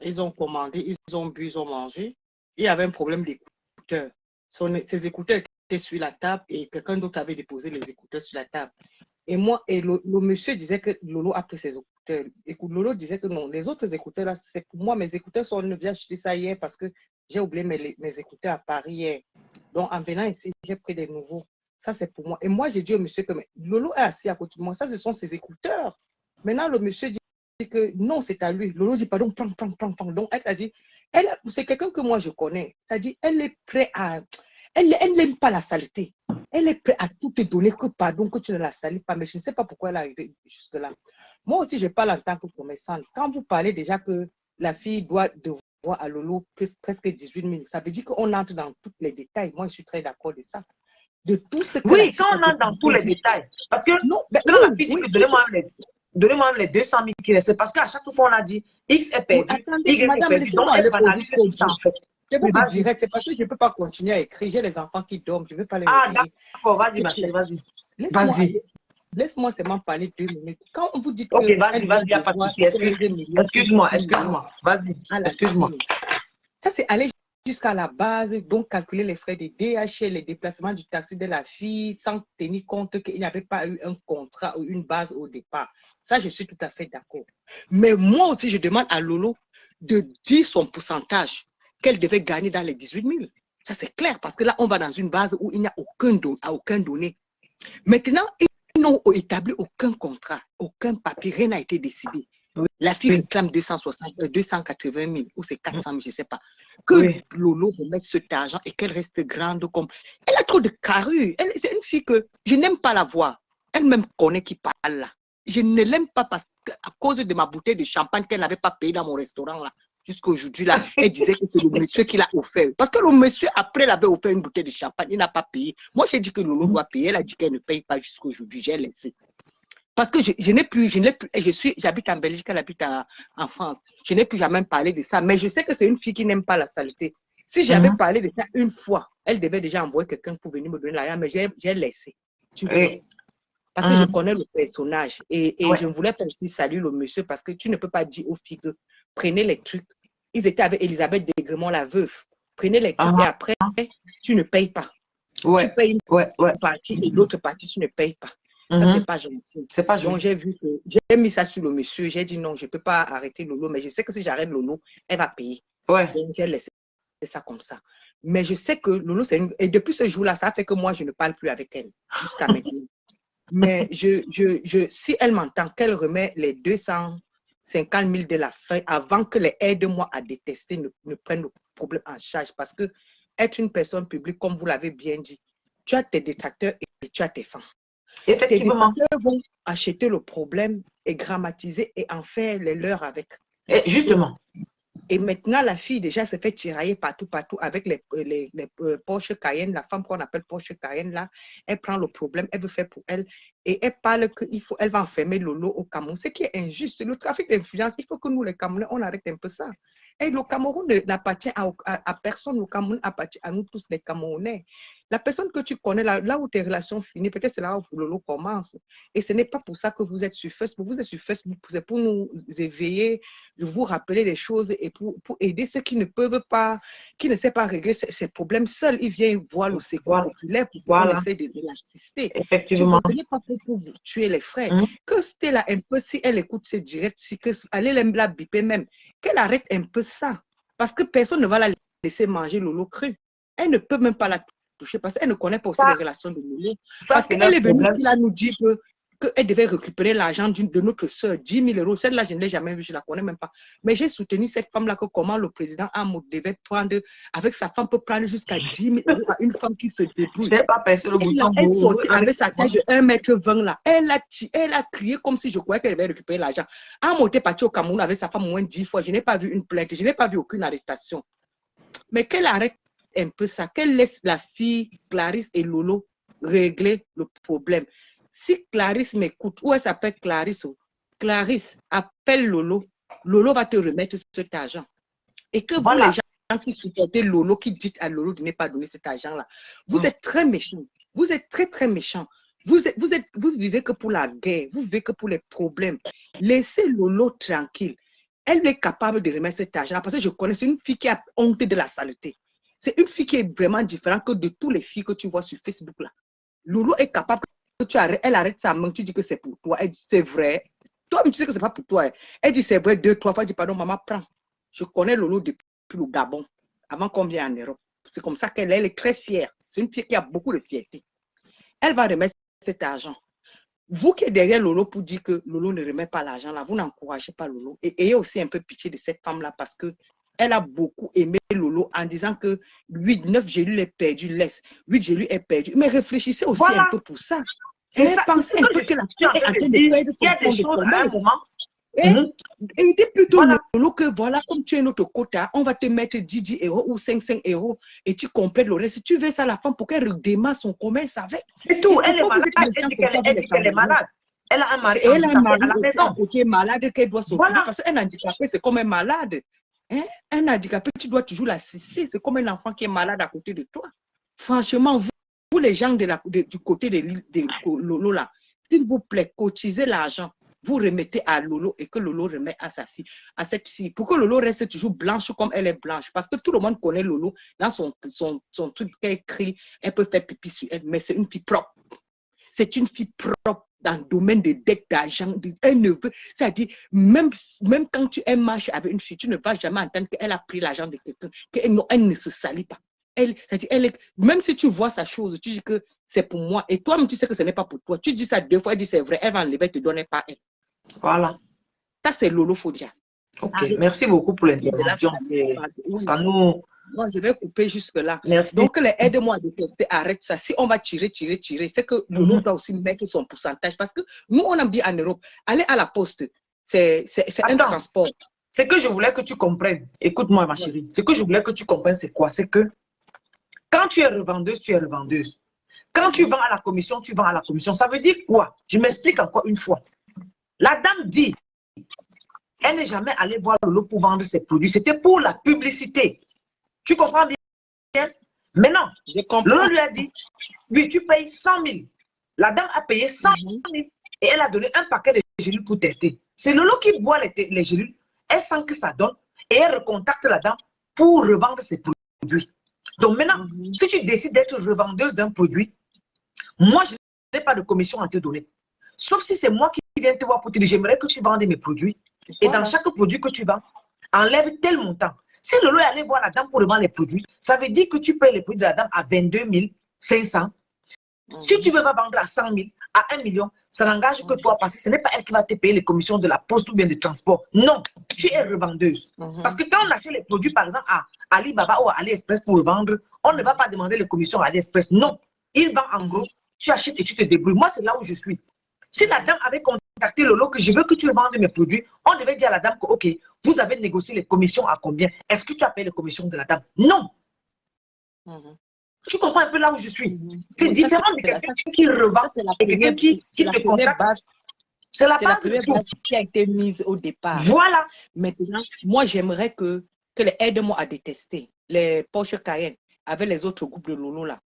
Ils ont commandé, ils ont bu, ils ont mangé. Il y avait un problème d'écouteurs. Ses écouteurs étaient sur la table et quelqu'un d'autre avait déposé les écouteurs sur la table. Et moi, le monsieur disait que Lolo a pris ses écouteurs. Écoute, Lolo disait que non, les autres écouteurs, là, c'est pour moi, mes écouteurs sont, on vient acheter ça hier parce que j'ai oublié mes écouteurs à Paris hier. Donc, en venant ici, j'ai pris des nouveaux. Ça, c'est pour moi. Et moi, j'ai dit au monsieur que Lolo est assis à côté de moi. Ça, ce sont ses écouteurs. Maintenant, le monsieur dit que non, c'est à lui. Lolo dit, pardon, prends. Donc, elle a dit, c'est quelqu'un que moi, je connais. Ça dit, elle est prête à... Elle n'aime pas la saleté. Elle est prête à tout te donner, que pardon, que tu ne la salis pas. Mais je ne sais pas pourquoi elle est arrivée jusque-là. Moi aussi, je parle en tant que commerçante. Quand vous parlez déjà que la fille doit devoir à Lolo presque 18 000, ça veut dire qu'on entre dans tous les détails. Moi, je suis très d'accord de ça. De tout ce que oui, quand on entre dans tous les détails. Parce que non, quand la fille dit que donnez-moi les 200 000 qui restent, parce qu'à chaque fois, on a dit X est perdu, attendez, Y est perdu. Donc, elle banalise tout ça, en fait. Je vais vous dire, c'est parce que je ne peux pas continuer à écrire. J'ai les enfants qui dorment, je ne veux pas les réveiller. D'accord, vas-y, ma chérie, vas-y. Laisse-moi seulement parler 2 minutes. Quand vous dites ok, que... vas-y, il n'y a pas de souci. Excuse-moi. Excuse-moi. Ça, c'est aller jusqu'à la base, donc calculer les frais de DHL, les déplacements du taxi de la fille, sans tenir compte qu'il n'y avait pas eu un contrat ou une base au départ. Ça, je suis tout à fait d'accord. Mais moi aussi, je demande à Lolo de dire son pourcentage qu'elle devait gagner dans les 18 000. Ça, c'est clair, parce que là, on va dans une base où il n'y a aucun donné. Maintenant, ils n'ont établi aucun contrat, aucun papier, rien n'a été décidé. La fille réclame 280 000 ou c'est 400 000, je ne sais pas. Que Lolo remette cet argent et qu'elle reste grande comme... Elle a trop de carrure. C'est une fille que je n'aime pas la voir. Elle même connaît qui parle là. Je ne l'aime pas parce qu'à cause de ma bouteille de champagne qu'elle n'avait pas payée dans mon restaurant là. Jusqu'aujourd'hui, là, elle disait que c'est le monsieur qui l'a offert. Parce que le monsieur, après, il avait offert une bouteille de champagne, il n'a pas payé. Moi, j'ai dit que Lolo doit payer. Elle a dit qu'elle ne paye pas jusqu'aujourd'hui. J'ai laissé. Parce que je n'ai plus, j'habite en Belgique, elle habite en France. Je n'ai plus jamais parlé de ça. Mais je sais que c'est une fille qui n'aime pas la saleté. Si j'avais parlé de ça une fois, elle devait déjà envoyer quelqu'un pour venir me donner l'argent, mais j'ai laissé. Tu vois? Parce que je connais le personnage. Et je ne voulais pas aussi saluer le monsieur parce que tu ne peux pas dire aux filles que prenez les trucs. Ils étaient avec Elisabeth Degremont, la veuve. Prenez les trucs et après, tu ne payes pas. Tu payes une partie et l'autre partie, tu ne payes pas. Ça, c'est pas gentil. C'est pas gentil. Donc, j'ai vu que j'ai mis ça sur le monsieur. J'ai dit non, je ne peux pas arrêter Lolo, mais je sais que si j'arrête Lolo, elle va payer. Donc, j'ai laissé ça comme ça. Mais je sais que Lolo, c'est une... Et depuis ce jour-là, ça fait que moi, je ne parle plus avec elle jusqu'à maintenant. Mais si elle m'entend, qu'elle remet les 250 000 de la fin avant que les aide-moi à détester ne prennent le problème en charge. Parce que être une personne publique, comme vous l'avez bien dit, tu as tes détracteurs et tu as tes fans. Effectivement. Tes détracteurs vont acheter le problème et grammatiser et en faire les leurs avec. Et justement. Et maintenant, la fille déjà se fait tirailler partout avec les Porsche Cayenne, la femme qu'on appelle Porsche Cayenne là, elle prend le problème, elle veut faire pour elle et elle parle qu'elle va enfermer Lolo au Cameroun, ce qui est injuste. Le trafic d'influence, il faut que nous les Camerounais, on arrête un peu ça. Et le Cameroun n'appartient à personne, le Cameroun appartient à nous tous les Camerounais. La personne que tu connais, là où tes relations finissent, peut-être c'est là où Lolo commence. Et ce n'est pas pour ça que vous êtes sur Facebook. Vous êtes sur Facebook, c'est pour nous éveiller, vous rappeler les choses et pour aider ceux qui ne peuvent pas, qui ne savent pas régler ces problèmes seuls. Ils viennent voir le secours populaire pour qu'on essaie de l'assister. Effectivement. Ce n'est pas pour vous tuer les frères. Que Stella un peu, si elle écoute ce direct, si elle aime la biper même, qu'elle arrête un peu ça. Parce que personne ne va la laisser manger Lolo cru. Elle ne peut même pas la toucher parce qu'elle ne connaît pas aussi les relations de Lolo. Parce qu'elle est venue ici là nous dire qu'elle devait récupérer l'argent de notre soeur, 10 000 euros. Celle-là, je ne l'ai jamais vue, je ne la connais même pas. Mais j'ai soutenu cette femme-là que comment le président Amour devait prendre, avec sa femme peut prendre jusqu'à 10 000 euros à une femme qui se débrouille. Je n'ai pas passé le bouton. Elle sortit avec sa taille de 1,20 m là. Elle a crié comme si je croyais qu'elle devait récupérer l'argent. Amour était parti au Cameroun avec sa femme au moins 10 fois. Je n'ai pas vu une plainte, je n'ai pas vu aucune arrestation. Mais qu'elle arrête un peu ça, qu'elle laisse la fille Clarisse et Lolo régler le problème. Si Clarisse m'écoute, où elle s'appelle Clarisse, Clarisse, appelle Lolo. Lolo va te remettre cet argent. Et que vous, les gens qui supportez Lolo, qui dites à Lolo de ne pas donner cet argent-là, vous êtes très méchants. Vous êtes très, très méchants. Vous vivez que pour la guerre. Vous vivez que pour les problèmes. Laissez Lolo tranquille. Elle est capable de remettre cet argent parce que je connais, c'est une fille qui a honte de la saleté. C'est une fille qui est vraiment différente que de toutes les filles que tu vois sur Facebook là. Lolo est capable que elle arrête sa main, tu dis que c'est pour toi. Elle dit c'est vrai. Toi, tu sais que c'est pas pour toi. Elle dit c'est vrai 2, 3 fois. Elle dit pardon, maman, prends. Je connais Lolo depuis le Gabon, avant qu'on vienne en Europe. C'est comme ça qu'elle est très fière. C'est une fille qui a beaucoup de fierté. Elle va remettre cet argent. Vous qui êtes derrière Lolo pour dire que Lolo ne remet pas l'argent là, vous n'encouragez pas Lolo. Et ayez aussi un peu pitié de cette femme-là parce qu'elle a beaucoup aimé Lolo en disant que 8, 9, je lui ai perdu, laisse. 8, je lui ai perdu. Mais réflogissez aussi un peu pour ça. C'est ça. Pensez un peu que la fille est en train de perdre son fond de commerce. Et dis plutôt Lolo que voilà, comme tu es notre quota, on va te mettre 10 euros ou 5 euros et tu complètes le reste. Si tu veux ça, la femme, pour qu'elle redémarre son commerce avec. C'est tout. Elle est malade. Elle dit qu'elle est malade. Elle a un mari. Elle a un mari qui est malade, qu'elle doit s'occuper. Parce qu'un handicapé, c'est comme un malade. Hein? Un handicapé, tu dois toujours l'assister. C'est comme un enfant qui est malade à côté de toi. Franchement, vous les gens du côté de Lolo, là, s'il vous plaît, cotisez l'argent. Vous remettez à Lolo et que Lolo remet à sa fille, à cette fille, pour que Lolo reste toujours blanche comme elle est blanche. Parce que tout le monde connaît Lolo, dans son truc qu'elle écrit, elle peut faire pipi sur elle, mais c'est une fille propre. C'est une fille propre dans le domaine de dette d'argent. Elle ne veut, c'est-à-dire, même quand tu marches avec une fille, tu ne vas jamais entendre qu'elle a pris l'argent de quelqu'un, qu'elle ne se salit pas. Même si tu vois sa chose, tu dis que c'est pour moi, et toi-même tu sais que ce n'est pas pour toi. Tu dis ça 2 fois, elle dit c'est vrai, elle va enlever, te donner pas elle. Voilà. Ça, c'est Lolo Fodia. Ok, merci beaucoup pour l'intervention. Ça nous... Moi, je vais couper jusque-là. Merci. Donc, les aide-moi à détester, arrête ça. Si on va tirer, c'est que Lolo doit aussi mettre son pourcentage. Parce que nous, on a dit en Europe, aller à la poste, c'est un transport. Ce que je voulais que tu comprennes, écoute-moi ma chérie, ce que je voulais que tu comprennes, c'est quoi? C'est que quand tu es revendeuse, tu es revendeuse. Quand tu vends à la commission, tu vends à la commission. Ça veut dire quoi? Je m'explique encore une fois. La dame dit, elle n'est jamais allée voir Lolo pour vendre ses produits. C'était pour la publicité. Tu comprends bien? Maintenant, Lolo lui a dit, oui, tu payes 100 000. La dame a payé 100 000 et elle a donné un paquet de gélules pour tester. C'est Lolo qui boit les gélules. Elle sent que ça donne et elle recontacte la dame pour revendre ses produits. Donc maintenant, si tu décides d'être revendeuse d'un produit, moi, je n'ai pas de commission à te donner. Sauf si c'est moi qui viens te voir pour te dire, j'aimerais que tu vendes mes produits. Et dans chaque produit que tu vends, enlève tel montant. Si Lolo est allé voir la dame pour revendre les produits, ça veut dire que tu payes les produits de la dame à 22 500. Si tu veux pas vendre à 100 000, à 1 million, ça n'engage que toi parce que ce n'est pas elle qui va te payer les commissions de la poste ou bien de transport. Non, tu es revendeuse. Parce que quand on achète les produits, par exemple, à Alibaba ou à AliExpress pour revendre, on ne va pas demander les commissions à AliExpress. Non, il vend en gros, tu achètes et tu te débrouilles. Moi, c'est là où je suis. Si la dame avait contacté Lolo que je veux que tu vendes mes produits, on devait dire à la dame que, OK, vous avez négocié les commissions à combien? Est-ce que tu as payé les commissions de la dame? Non. Tu comprends un peu là où je suis. C'est différent de quelqu'un qui revend et quelqu'un qui te contacte. C'est la base qui a été mise au départ. Voilà. Maintenant, moi, j'aimerais que les aide-moi à détester les Porsche Cayenne avec les autres groupes de Lolo là.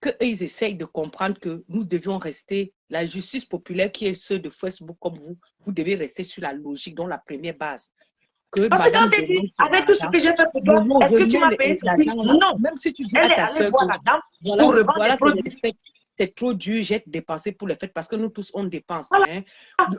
Qu'ils essayent de comprendre que nous devions rester, la justice populaire qui est ceux de Facebook comme vous devez rester sur la logique, dont la première base. Parce que quand tu dis, avec tout ce que j'ai fait pour toi, est-ce que tu m'as payé ceci? Non. Même si tu dis elle à est ta allée soeur voir la dame pour revendre les produits. C'est trop dur, j'ai dépensé pour les fêtes parce que nous tous on dépense. Voilà. Hein.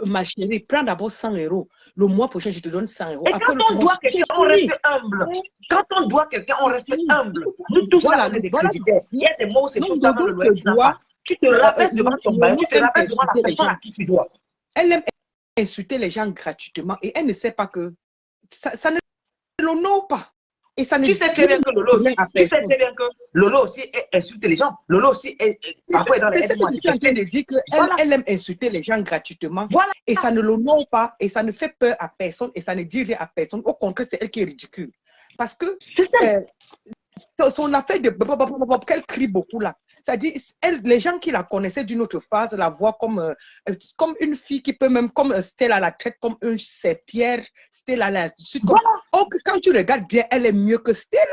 Ma chérie, prends d'abord 100 €. Le mois prochain, je te donne 100 €. Et quand on doit quelqu'un, on reste humble. Quand on doit quelqu'un, on reste humble. Nous tous, là, on est des créditaires. Il y a des mots, ces choses-là, dans le loyer, tu n'as pas. Tu te rabaisses devant ton bail, tu te rabaisses devant la personne à qui tu dois. Elle aime insulter les gens gratuitement et elle ne sait pas que ça ne l'honore pas. Et ça ne tu sais très bien que Lolo aussi insulte les gens. Lolo aussi parfois est dans les aides. C'est ce que je suis en train de dire qu'elle aime insulter les gens gratuitement. Voilà. Et ça ne l'honore pas et ça ne fait peur à personne et ça ne dit rien à personne. Au contraire, c'est elle qui est ridicule. Parce que son affaire de qu'elle crie beaucoup là. C'est-à-dire, les gens qui la connaissaient d'une autre phase la voient comme une fille qui peut même, comme Stella la traite comme une serpillère, Stella la suite. Voilà. Oh, quand tu regardes bien, elle est mieux que Stella.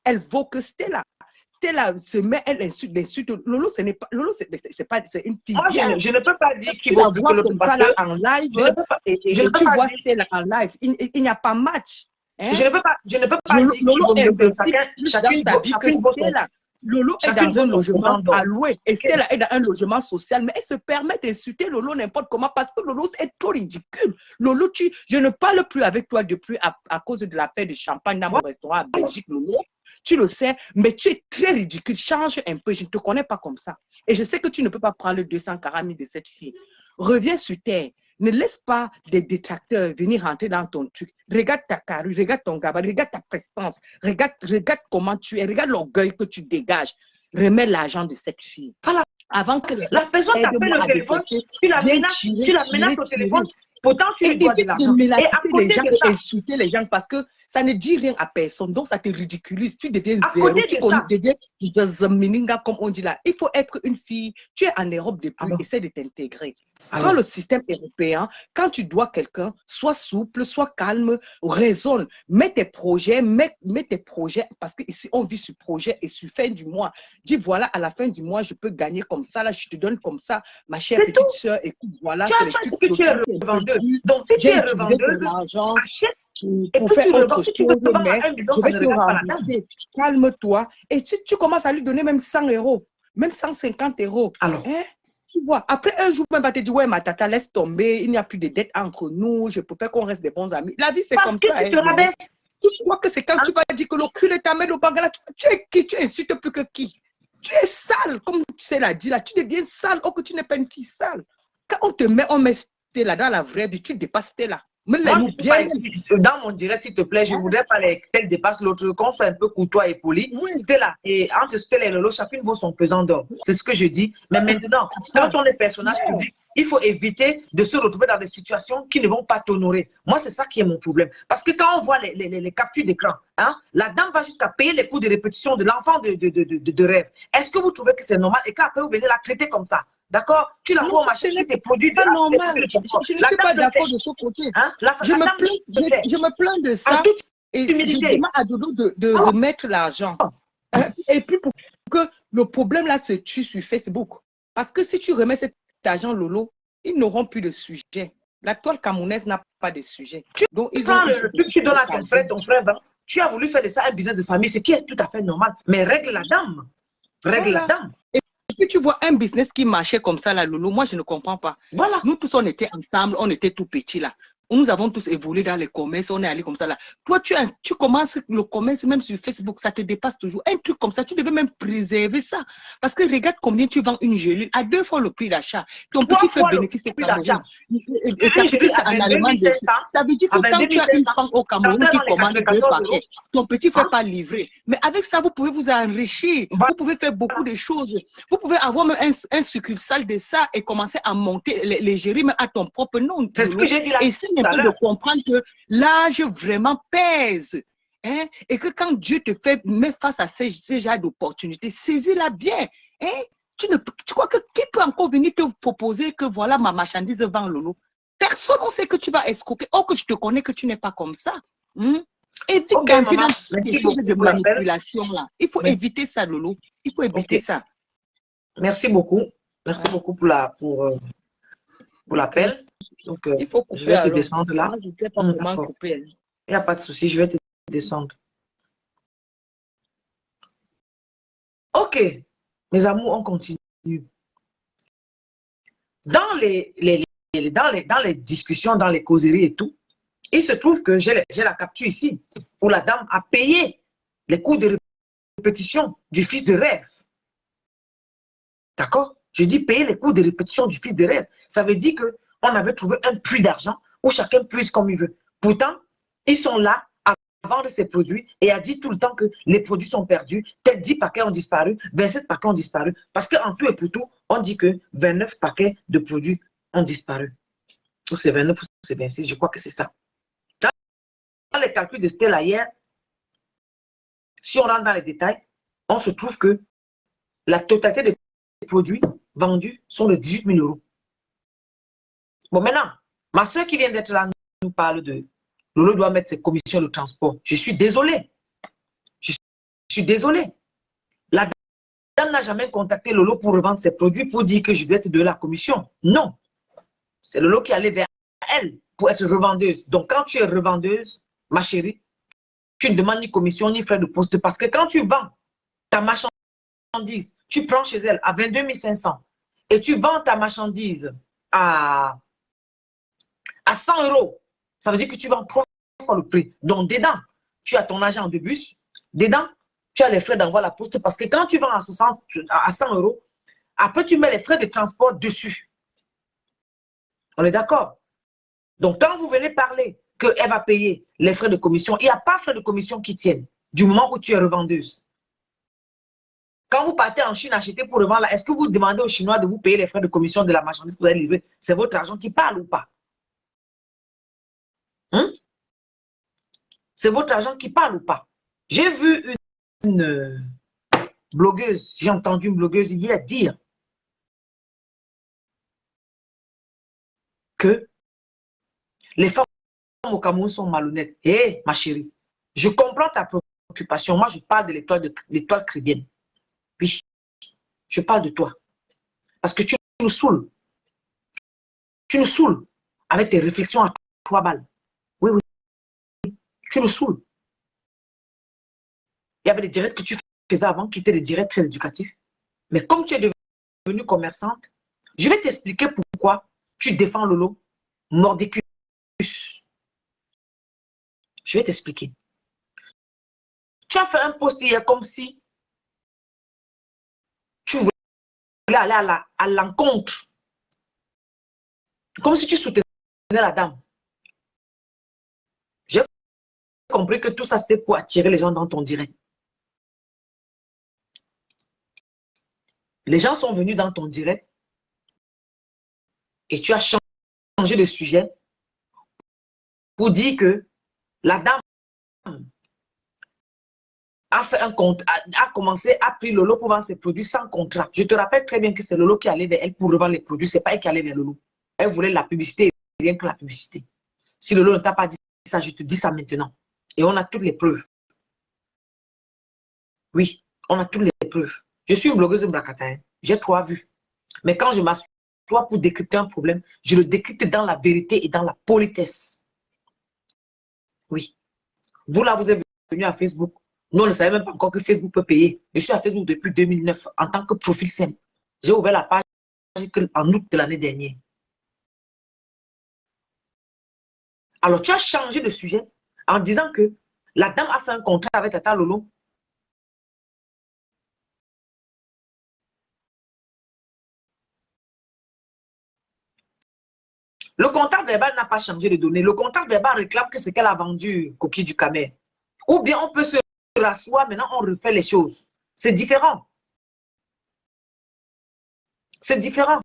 Elle vaut que Stella. Stella se met, elle insulte. Lolo, ce n'est pas, Lolo, c'est pas, c'est une petite. Moi, je ne peux pas dire qu'il vaut mieux que l'autre parce que en live. Et tu vois Stella en live. Il n'y a pas match. Hein? Je ne peux pas dire qu'il vaut mieux que chacune vaut son. Lolo est dans un logement alloué et Stella est dans un logement social, mais elle se permet d'insulter Lolo n'importe comment parce que Lolo est trop ridicule. Lolo, je ne parle plus avec toi depuis à cause de l'affaire de champagne dans mon restaurant à Belgique, Lolo. Tu le sais, mais tu es très ridicule. Change un peu, je ne te connais pas comme ça. Et je sais que tu ne peux pas prendre le 240 000 de cette fille. Reviens sur terre. Ne laisse pas des détracteurs venir rentrer dans ton truc. Regarde ta carrure, regarde ton gabarit, regarde ta prestance, regarde comment tu es, regarde l'orgueil que tu dégages. Remets l'argent de cette fille. Voilà. Avant que la personne t'appelle au téléphone, tu la menaces au téléphone. Pourtant, tu lui dois de l'argent. Et à côté les gens, de ça, insulter les gens parce que ça ne dit rien à personne. Donc, ça te ridiculise. Tu deviens zéro. Tu deviens zazamininga, comme on dit là. Il faut être une fille. Tu es en Europe depuis. Essaie de t'intégrer. Prends le système européen. Quand tu dois quelqu'un, sois souple, sois calme, raisonne. Mets tes projets, parce qu'ici, on vit sur projet et sur fin du mois. Dis, voilà, à la fin du mois, je peux gagner comme ça. Là, je te donne comme ça. Ma chère petite soeur, écoute, voilà. Tu as dit que tu es revendeuse. Donc, si tu es revendeuse, achète. Pour faire autre chose, mais je vais te rembourser. Calme-toi. Et tu commences à lui donner même 100 €, même 150 €. Alors, hein? Tu vois, après un jour, même va te dire, ouais, ma tata, laisse tomber, il n'y a plus de dettes entre nous, je préfère qu'on reste des bons amis. La vie, c'est comme ça. Parce que tu te rabaisses. Tu crois que c'est quand tu vas dire que le cul de ta mère, le bagala, tu es qui? Tu insultes plus que qui? Tu es sale, comme tu sais l'a dit là, tu deviens sale, oh que tu n'es pas une fille sale. Quand on met Stella dans la vraie vie, tu dépasses Stella. Moi, dans mon direct, s'il te plaît, je ne voudrais pas qu'elle dépasse l'autre, qu'on soit un peu courtois et poli. Stella, et entre Stella et Lolo, chacune vaut son pesant d'or. C'est ce que je dis. Mais maintenant, quand on est personnage public, il faut éviter de se retrouver dans des situations qui ne vont pas t'honorer. Moi, c'est ça qui est mon problème. Parce que quand on voit les captures d'écran, hein, la dame va jusqu'à payer les coûts de répétition de l'enfant de rêve. Est-ce que vous trouvez que c'est normal et qu'après vous venez la traiter comme ça? D'accord? Tu l'envoies au machin qui tes produits pas normal. Je ne suis pas d'accord fait. de ce côté. Hein? Je me plains de ça. Et je demande à Dodo de remettre l'argent. Et puis pour que le problème là se tue sur Facebook. Parce que si tu remets cet argent, Lolo, ils n'auront plus de sujet. La toile camerounaise n'a pas de sujet. Donc, ils ont le truc, tu donnes à ton frère, tu as voulu faire de ça un business de famille, ce qui est tout à fait normal. Mais règle la dame. Règle la dame. Et puis tu vois un business qui marchait comme ça, là, Lolo, moi je ne comprends pas. Voilà. Nous tous, on était ensemble, on était tout petits là. Nous avons tous évolué dans les commerces, on est allé comme ça là. Toi, tu commences le commerce même sur Facebook, ça te dépasse toujours. Un truc comme ça, tu devais même préserver ça. Parce que regarde combien tu vends une gelule à 2 fois le prix d'achat. Ton petit fait bénéfice au Cameroun. Et ça fait en allemand dessus. Ça veut dire que quand tu as une femme au Cameroun qui commande 2 paquets, ton petit fait pas livrer. Mais avec ça, vous pouvez vous enrichir. Vous pouvez faire beaucoup de choses. Vous pouvez avoir même un succursale de ça et commencer à monter les gérer à ton propre nom. C'est ce que j'ai dit là. De comprendre que l'âge vraiment pèse, hein, et que quand Dieu te met face à ces genres d'opportunités, saisis-la bien. Hein. Tu crois que qui peut encore venir te proposer que voilà ma marchandise vend Lolo? Personne ne sait que tu vas escroquer. Or que je te connais que tu n'es pas comme ça. Évite d'entrer dans ces choses de manipulation là. Il faut éviter ça, Lolo. Il faut éviter ça. Merci beaucoup. Merci beaucoup pour l'appel. Donc, il faut couper, je vais te descendre là. Moi, je ne sais pas comment couper. Il n'y a pas de souci, je vais te descendre. Ok, mes amours, on continue. Dans les discussions, dans les causeries et tout, il se trouve que j'ai la capture ici, où la dame a payé les coûts de répétition du fils de rêve. D'accord? Je dis payer les coûts de répétition du fils de rêve. Ça veut dire qu'on avait trouvé un puits d'argent où chacun puise comme il veut. Pourtant, ils sont là à vendre ces produits et à dire tout le temps que les produits sont perdus. Peut-être 10 paquets ont disparu, 27 paquets ont disparu. Parce qu'en tout et pour tout, on dit que 29 paquets de produits ont disparu. Ou c'est 29 ou c'est 26, je crois que c'est ça. Dans les calculs de Stella hier, si on rentre dans les détails, on se trouve que la totalité des produits vendus sont de 18 000 euros. Bon, maintenant, ma soeur qui vient d'être là nous parle de Lolo doit mettre ses commissions de transport. Je suis désolé. Je suis désolé. La dame n'a jamais contacté Lolo pour revendre ses produits pour dire que je dois être de la commission. Non. C'est Lolo qui allait vers elle pour être revendeuse. Donc, quand tu es revendeuse, ma chérie, tu ne demandes ni commission ni frais de poste parce que quand tu vends ta marchandise, tu prends chez elle à 22 500 et tu vends ta marchandise à 100 euros, ça veut dire que tu vends 3 fois le prix. Donc, dedans, tu as ton agent de bus. Dedans, tu as les frais d'envoi à la poste parce que quand tu vends à 100 euros, après, tu mets les frais de transport dessus. On est d'accord? Donc, quand vous venez parler qu'elle va payer les frais de commission, il n'y a pas de frais de commission qui tiennent du moment où tu es revendeuse. Quand vous partez en Chine acheter pour revendre, est-ce que vous demandez aux Chinois de vous payer les frais de commission de la marchandise que vous allez livrer? C'est votre argent qui parle ou pas? C'est votre argent qui parle ou pas? J'ai vu une blogueuse, j'ai entendu une blogueuse hier dire que les femmes au Cameroun sont malhonnêtes. Hé, ma chérie, je comprends ta préoccupation. Moi, je parle de l'étoile chrétienne. Puis, je parle de toi. Parce que tu nous saoules. Tu nous saoules avec tes réflexions à 3 balles. Oui, oui. Tu nous saoules. Il y avait des directs que tu faisais avant qui étaient des directs très éducatifs. Mais comme tu es devenue commerçante, je vais t'expliquer pourquoi tu défends Lolo mordicus. Je vais t'expliquer. Tu as fait un post hier comme si tu voulais aller à l'encontre. Comme si tu soutenais la dame. J'ai compris que tout ça, c'était pour attirer les gens dans ton direct. Les gens sont venus dans ton direct Et tu as changé de sujet pour dire que la dame a fait un compte, a commencé, a pris Lolo pour vendre ses produits sans contrat. Je te rappelle très bien que c'est Lolo qui allait vers elle pour revendre les produits. C'est pas elle qui allait vers Lolo. Elle voulait la publicité, rien que la publicité. Si Lolo ne t'a pas dit ça, je te dis ça maintenant. Et on a toutes les preuves. Oui, on a toutes les preuves. Je suis une blogueuse de Brakata. Hein. J'ai 3 vues. Mais quand je m'assois pour décrypter un problème, je le décrypte dans la vérité et dans la politesse. Oui. Vous là, vous êtes venu à Facebook. Nous, on ne savait même pas encore que Facebook peut payer. Je suis à Facebook depuis 2009 en tant que profil simple. J'ai ouvert la page en août de l'année dernière. Alors, tu as changé de sujet en disant que la dame a fait un contrat avec Tata Lolo. Le contact verbal n'a pas changé de données. Le contact verbal réclame que c'est qu'elle a vendu coquille du Camer. Ou bien on peut se rasseoir, maintenant on refait les choses. C'est différent. C'est différent.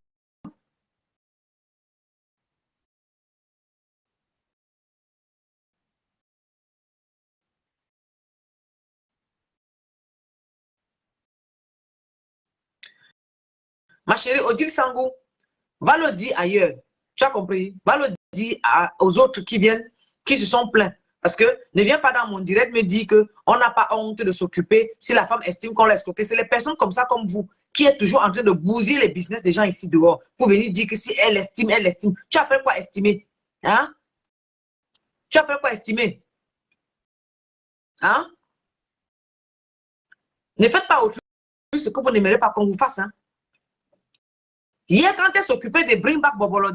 Ma chérie, Odile Sangou, va le dire ailleurs. Tu as compris? Va le dire aux autres qui viennent, qui se sont plaints. Parce que ne viens pas dans mon direct me dire qu'on n'a pas honte de s'occuper si la femme estime qu'on l'a escroqué. C'est les personnes comme ça, comme vous, qui êtes toujours en train de bousiller les business des gens ici dehors pour venir dire que si elle estime, elle estime. Tu appelles quoi estimer? Hein? Tu appelles quoi estimer? Hein? Ne faites pas autre chose ce que vous n'aimerez pas qu'on vous fasse. Hein? Hier, quand elle s'occupait des bring back Bobolo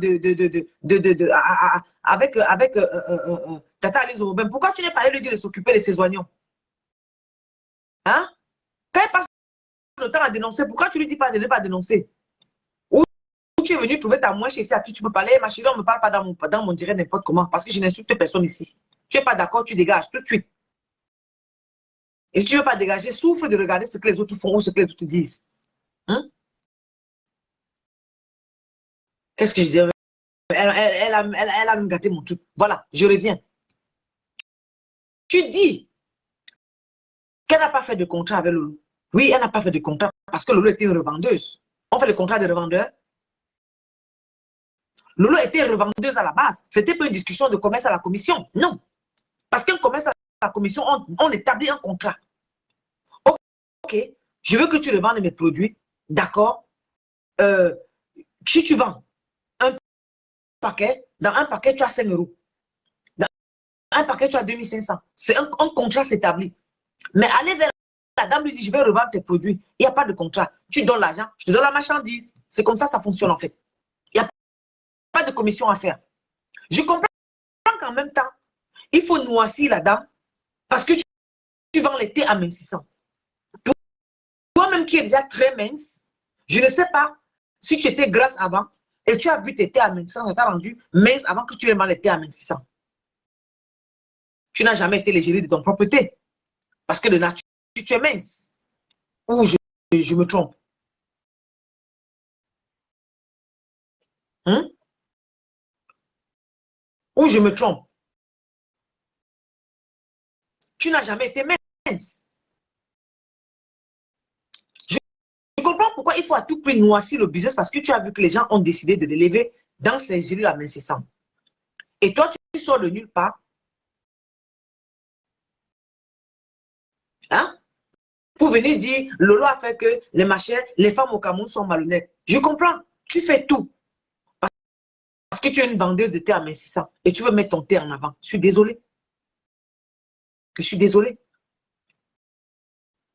avec Tata Alice Robin, pourquoi tu n'es pas allé lui dire de s'occuper de ses oignons? Hein? Quand elle passe le temps à dénoncer, pourquoi tu ne lui dis pas de ne pas dénoncer? Ou tu es venu trouver ta mouche ici à qui tu peux parler, ma chérie, on ne me parle pas dans mon direct n'importe comment, parce que je n'insulte personne ici. Tu n'es pas d'accord, tu dégages tout de suite. Et si tu ne veux pas dégager, souffre de regarder ce que les autres font ou ce que les autres disent. Hein? Qu'est-ce que je disais? Elle a même gâté mon truc. Voilà, je reviens. Tu dis qu'elle n'a pas fait de contrat avec Lolo. Oui, elle n'a pas fait de contrat parce que Lolo était une revendeuse. On fait le contrat de revendeur. Lolo était revendeuse à la base. Ce n'était pas une discussion de commerce à la commission. Non. Parce qu'un commerce à la commission, on établit un contrat. Ok, je veux que tu revendes mes produits. D'accord. Si tu vends un paquet, dans un paquet, tu as 5 euros. Dans un paquet, tu as 2500. C'est un contrat s'établit. Mais aller vers la dame lui dit, je vais revendre tes produits. Il n'y a pas de contrat. Tu donnes l'argent, je te donne la marchandise. C'est comme ça fonctionne en fait. Il n'y a pas de commission à faire. Je comprends qu'en même temps, il faut noircir la dame parce que tu vends les thés amincissants. Toi-même qui es déjà très mince, je ne sais pas si tu étais grasse avant et tu as bu tes thés amincissants, ça t'a rendu mince avant que tu aies mal les thés amincissants. Tu n'as jamais été l'égérie de ton propre thé parce que de nature, tu es mince. Ou je me trompe. Hein? Ou je me trompe. Tu n'as jamais été mince. Je comprends pourquoi il faut à tout prix noircir le business parce que tu as vu que les gens ont décidé de l'élever dans ces gélules amincissantes. Et toi, tu sors de nulle part. Hein? Pour venir dire, Lolo a fait que les machins, les femmes au Cameroun sont malhonnêtes. Je comprends. Tu fais tout. Parce que tu es une vendeuse de thé amincissant et tu veux mettre ton thé en avant. Je suis désolé. Je suis désolé.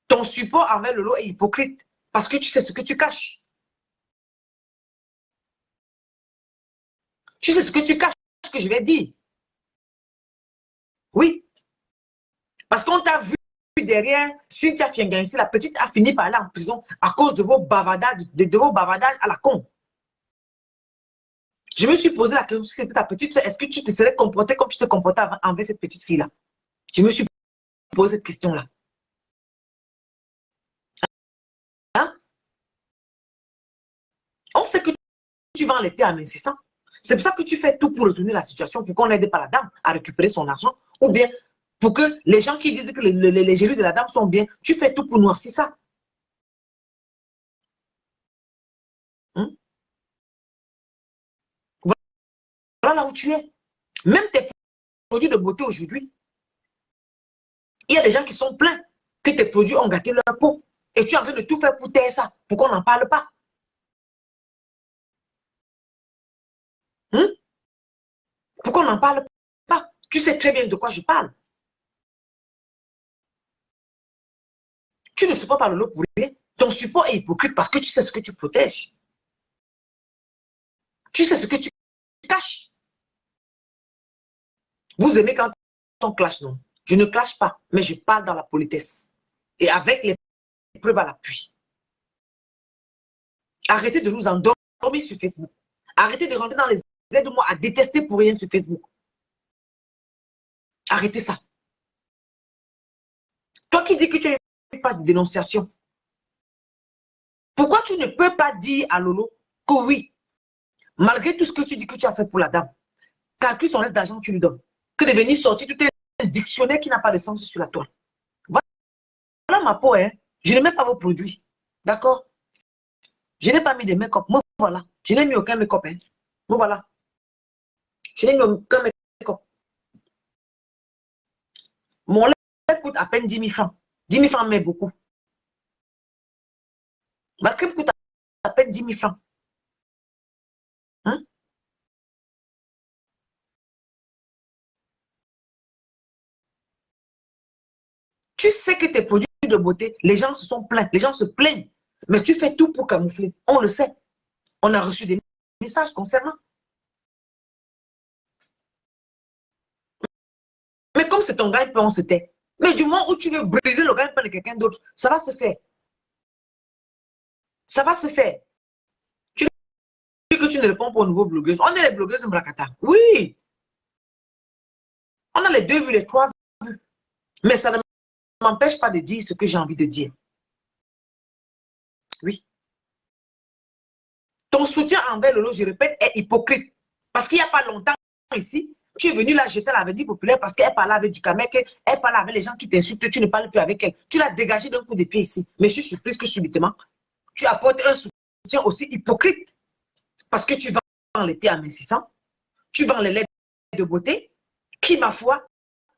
Ton support envers Lolo est hypocrite parce que tu sais ce que tu caches. Tu sais ce que tu caches, ce que je vais dire. Oui. Parce qu'on t'a vu derrière Cynthia Fiengansi, la petite a fini par aller en prison à cause de vos bavardages, de vos bavardages à la con. Je me suis posé la question, si c'était ta petite soeur, est-ce que tu te serais comporté comme tu te comportais envers cette petite fille-là? Je me suis posé cette question-là. Hein? On sait que tu vends les thés amincissants. C'est pour ça que tu fais tout pour retourner la situation, pour qu'on n'aide pas la dame à récupérer son argent, ou bien pour que les gens qui disent que les jaloux de la dame sont bien, tu fais tout pour noircir ça. Hein? Voilà là où tu es. Même tes produits de beauté aujourd'hui, il y a des gens qui sont pleins que tes produits ont gâté leur peau. Et tu es en train de tout faire pour taire ça, pour qu'on n'en parle pas. Hein? Pour qu'on n'en parle pas. Tu sais très bien de quoi je parle. Tu ne supportes pas le lot pour rien. Ton support est hypocrite parce que tu sais ce que tu protèges. Tu sais ce que tu caches. Vous aimez quand on clash, non? Je ne clash pas, mais je parle dans la politesse. Et avec les preuves à l'appui. Arrêtez de nous endormir sur Facebook. Arrêtez de rentrer dans les aides-moi à détester pour rien sur Facebook. Arrêtez ça. Toi qui dis que tu as une page de dénonciation, pourquoi tu ne peux pas dire à Lolo que oui, malgré tout ce que tu dis que tu as fait pour la dame, calcule son reste d'argent que tu lui donnes, que de venir sortir tout un dictionnaire qui n'a pas de sens sur la toile. Voilà ma peau, hein. Je ne mets pas vos produits. D'accord? Je n'ai pas mis de make-up. Moi, voilà. Je n'ai mis aucun make-up, hein. Moi, voilà. Je n'ai mis aucun make-up. Mon lait coûte à peine 10 000 francs. 10 000 francs, mais beaucoup. Ma crème coûte à peine 10 000 francs. Hein? Tu sais que tes produits de beauté, les gens se sont plaints, les gens se plaignent. Mais tu fais tout pour camoufler. On le sait. On a reçu des messages concernant. Mais comme c'est ton gagne-pain, on se tait. Mais du moment où tu veux briser le gagne-pain de quelqu'un d'autre, ça va se faire. Ça va se faire. Tu dis que tu ne réponds pas aux nouveaux blogueuses. On est les blogueuses en Mbrakata. Oui. On a les 2 vues, les 3 vues. Mais ça ne m'empêche pas de dire ce que j'ai envie de dire. Oui. Ton soutien envers Lolo, je répète, est hypocrite. Parce qu'il n'y a pas longtemps ici, tu es venu là jeter la vedette populaire parce qu'elle parlait avec du Kamek, elle parlait avec les gens qui t'insultent, tu ne parles plus avec elle. Tu l'as dégagée d'un coup de pied ici. Mais je suis surprise que subitement, tu apportes un soutien aussi hypocrite. Parce que tu vends les thés amincissants, tu vends les laits de beauté, qui, ma foi,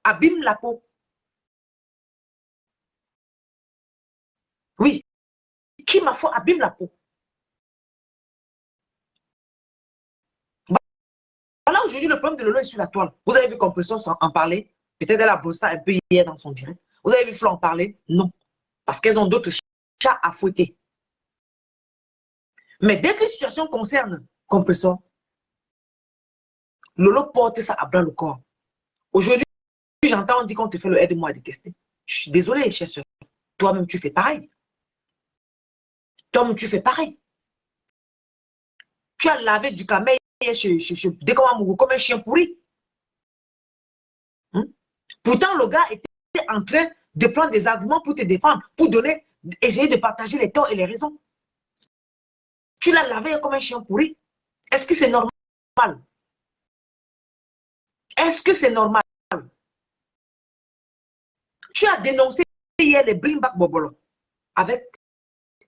abîme la peau. Oui, qui, ma foi, abîme la peau. Voilà aujourd'hui le problème de Lolo est sur la toile. Vous avez vu Compression en parler? Peut-être elle a bossé un peu hier dans son direct. Vous avez vu Flo en parler? Non. Parce qu'elles ont d'autres chats à fouetter. Mais dès que la situation concerne Compression, Lolo porte ça à bras le corps. Aujourd'hui, j'entends on dit qu'on te fait le aide-moi à détester. Je suis désolée, chère soeur. Toi-même, tu fais pareil. Toi-même, tu fais pareil. Tu as lavé du camel dès qu'on m'a comme un chien pourri. Hein? Pourtant, le gars était en train de prendre des arguments pour te défendre, pour donner, essayer de partager les torts et les raisons. Tu l'as lavé comme un chien pourri. Est-ce que c'est normal? Est-ce que c'est normal? Tu as dénoncé hier les Bring Back Bobolo avec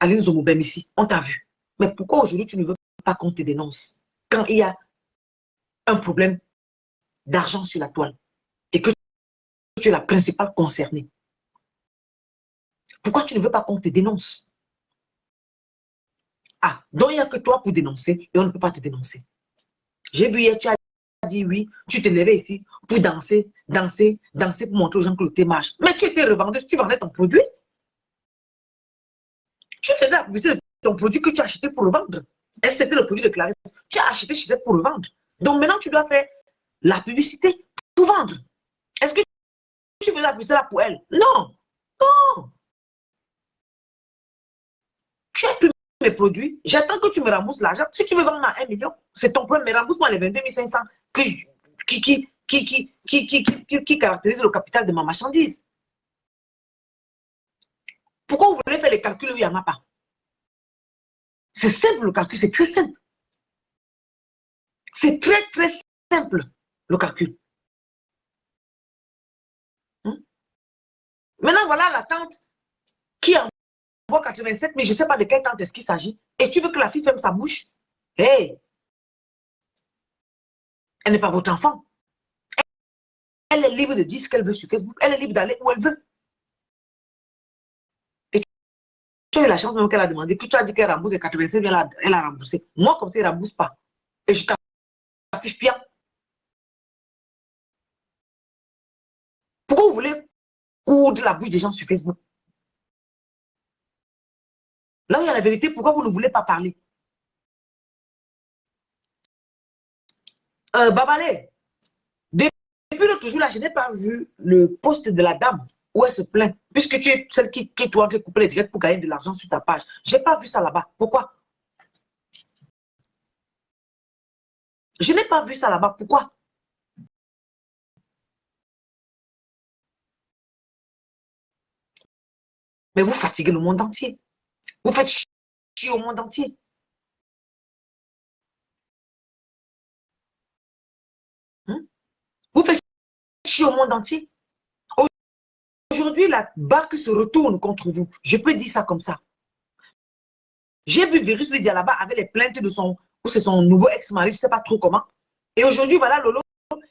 Aline Zomoubem ici. On t'a vu. Mais pourquoi aujourd'hui tu ne veux pas qu'on te dénonce quand il y a un problème d'argent sur la toile et que tu es la principale concernée? Pourquoi tu ne veux pas qu'on te dénonce? Ah, donc il n'y a que toi pour dénoncer et on ne peut pas te dénoncer. J'ai vu hier, tu as dit oui, tu te levais ici pour danser, danser, danser pour montrer aux gens que le thé marche. Mais tu étais revendeuse, tu vendais ton produit. Tu faisais la publicité de ton produit que tu as acheté pour le vendre. Et c'était le produit de Clarisse. Tu as acheté chez elle pour le vendre. Donc maintenant, tu dois faire la publicité pour vendre. Est-ce que tu faisais la publicité là pour elle? Non. Non. Tu as pris mes produits. J'attends que tu me rembourses l'argent. Si tu veux vendre à 1 million, c'est ton problème. Mais rembourse-moi les 22 500 qui caractérise le capital de ma marchandise. Pourquoi vous voulez faire les calculs où il n'y en a pas? C'est simple le calcul, c'est très simple. C'est très, très simple, le calcul. Maintenant, voilà la tante qui envoie 87 000, je ne sais pas de quelle tante est-ce qu'il s'agit. Et tu veux que la fille ferme sa bouche? Hey, elle n'est pas votre enfant. Elle est libre de dire ce qu'elle veut sur Facebook. Elle est libre d'aller où elle veut. Et tu as eu la chance même qu'elle a demandé, que tu as dit qu'elle rembourse les 85 000, elle a remboursé. Moi, comme ça, elle ne rembourse pas. Et je t'affiche bien. Pourquoi vous voulez coudre la bouche des gens sur Facebook? Là où il y a la vérité, pourquoi vous ne voulez pas parler? Babalé, depuis l'autre jour, là, je n'ai pas vu le post de la dame où elle se plaint. Puisque tu es celle qui est toi qui coupe les directs pour gagner de l'argent sur ta page. Je n'ai pas vu ça là-bas. Pourquoi? Je n'ai pas vu ça là-bas. Pourquoi? Mais vous fatiguez le monde entier. Vous faites chier au monde entier. Hein? Vous faites chier au monde entier. Aujourd'hui, la barque se retourne contre vous. Je peux dire ça comme ça. J'ai vu Virus Lydia là-bas avec les plaintes de son, ou c'est son nouveau ex-mari, je ne sais pas trop comment. Et aujourd'hui, voilà Lolo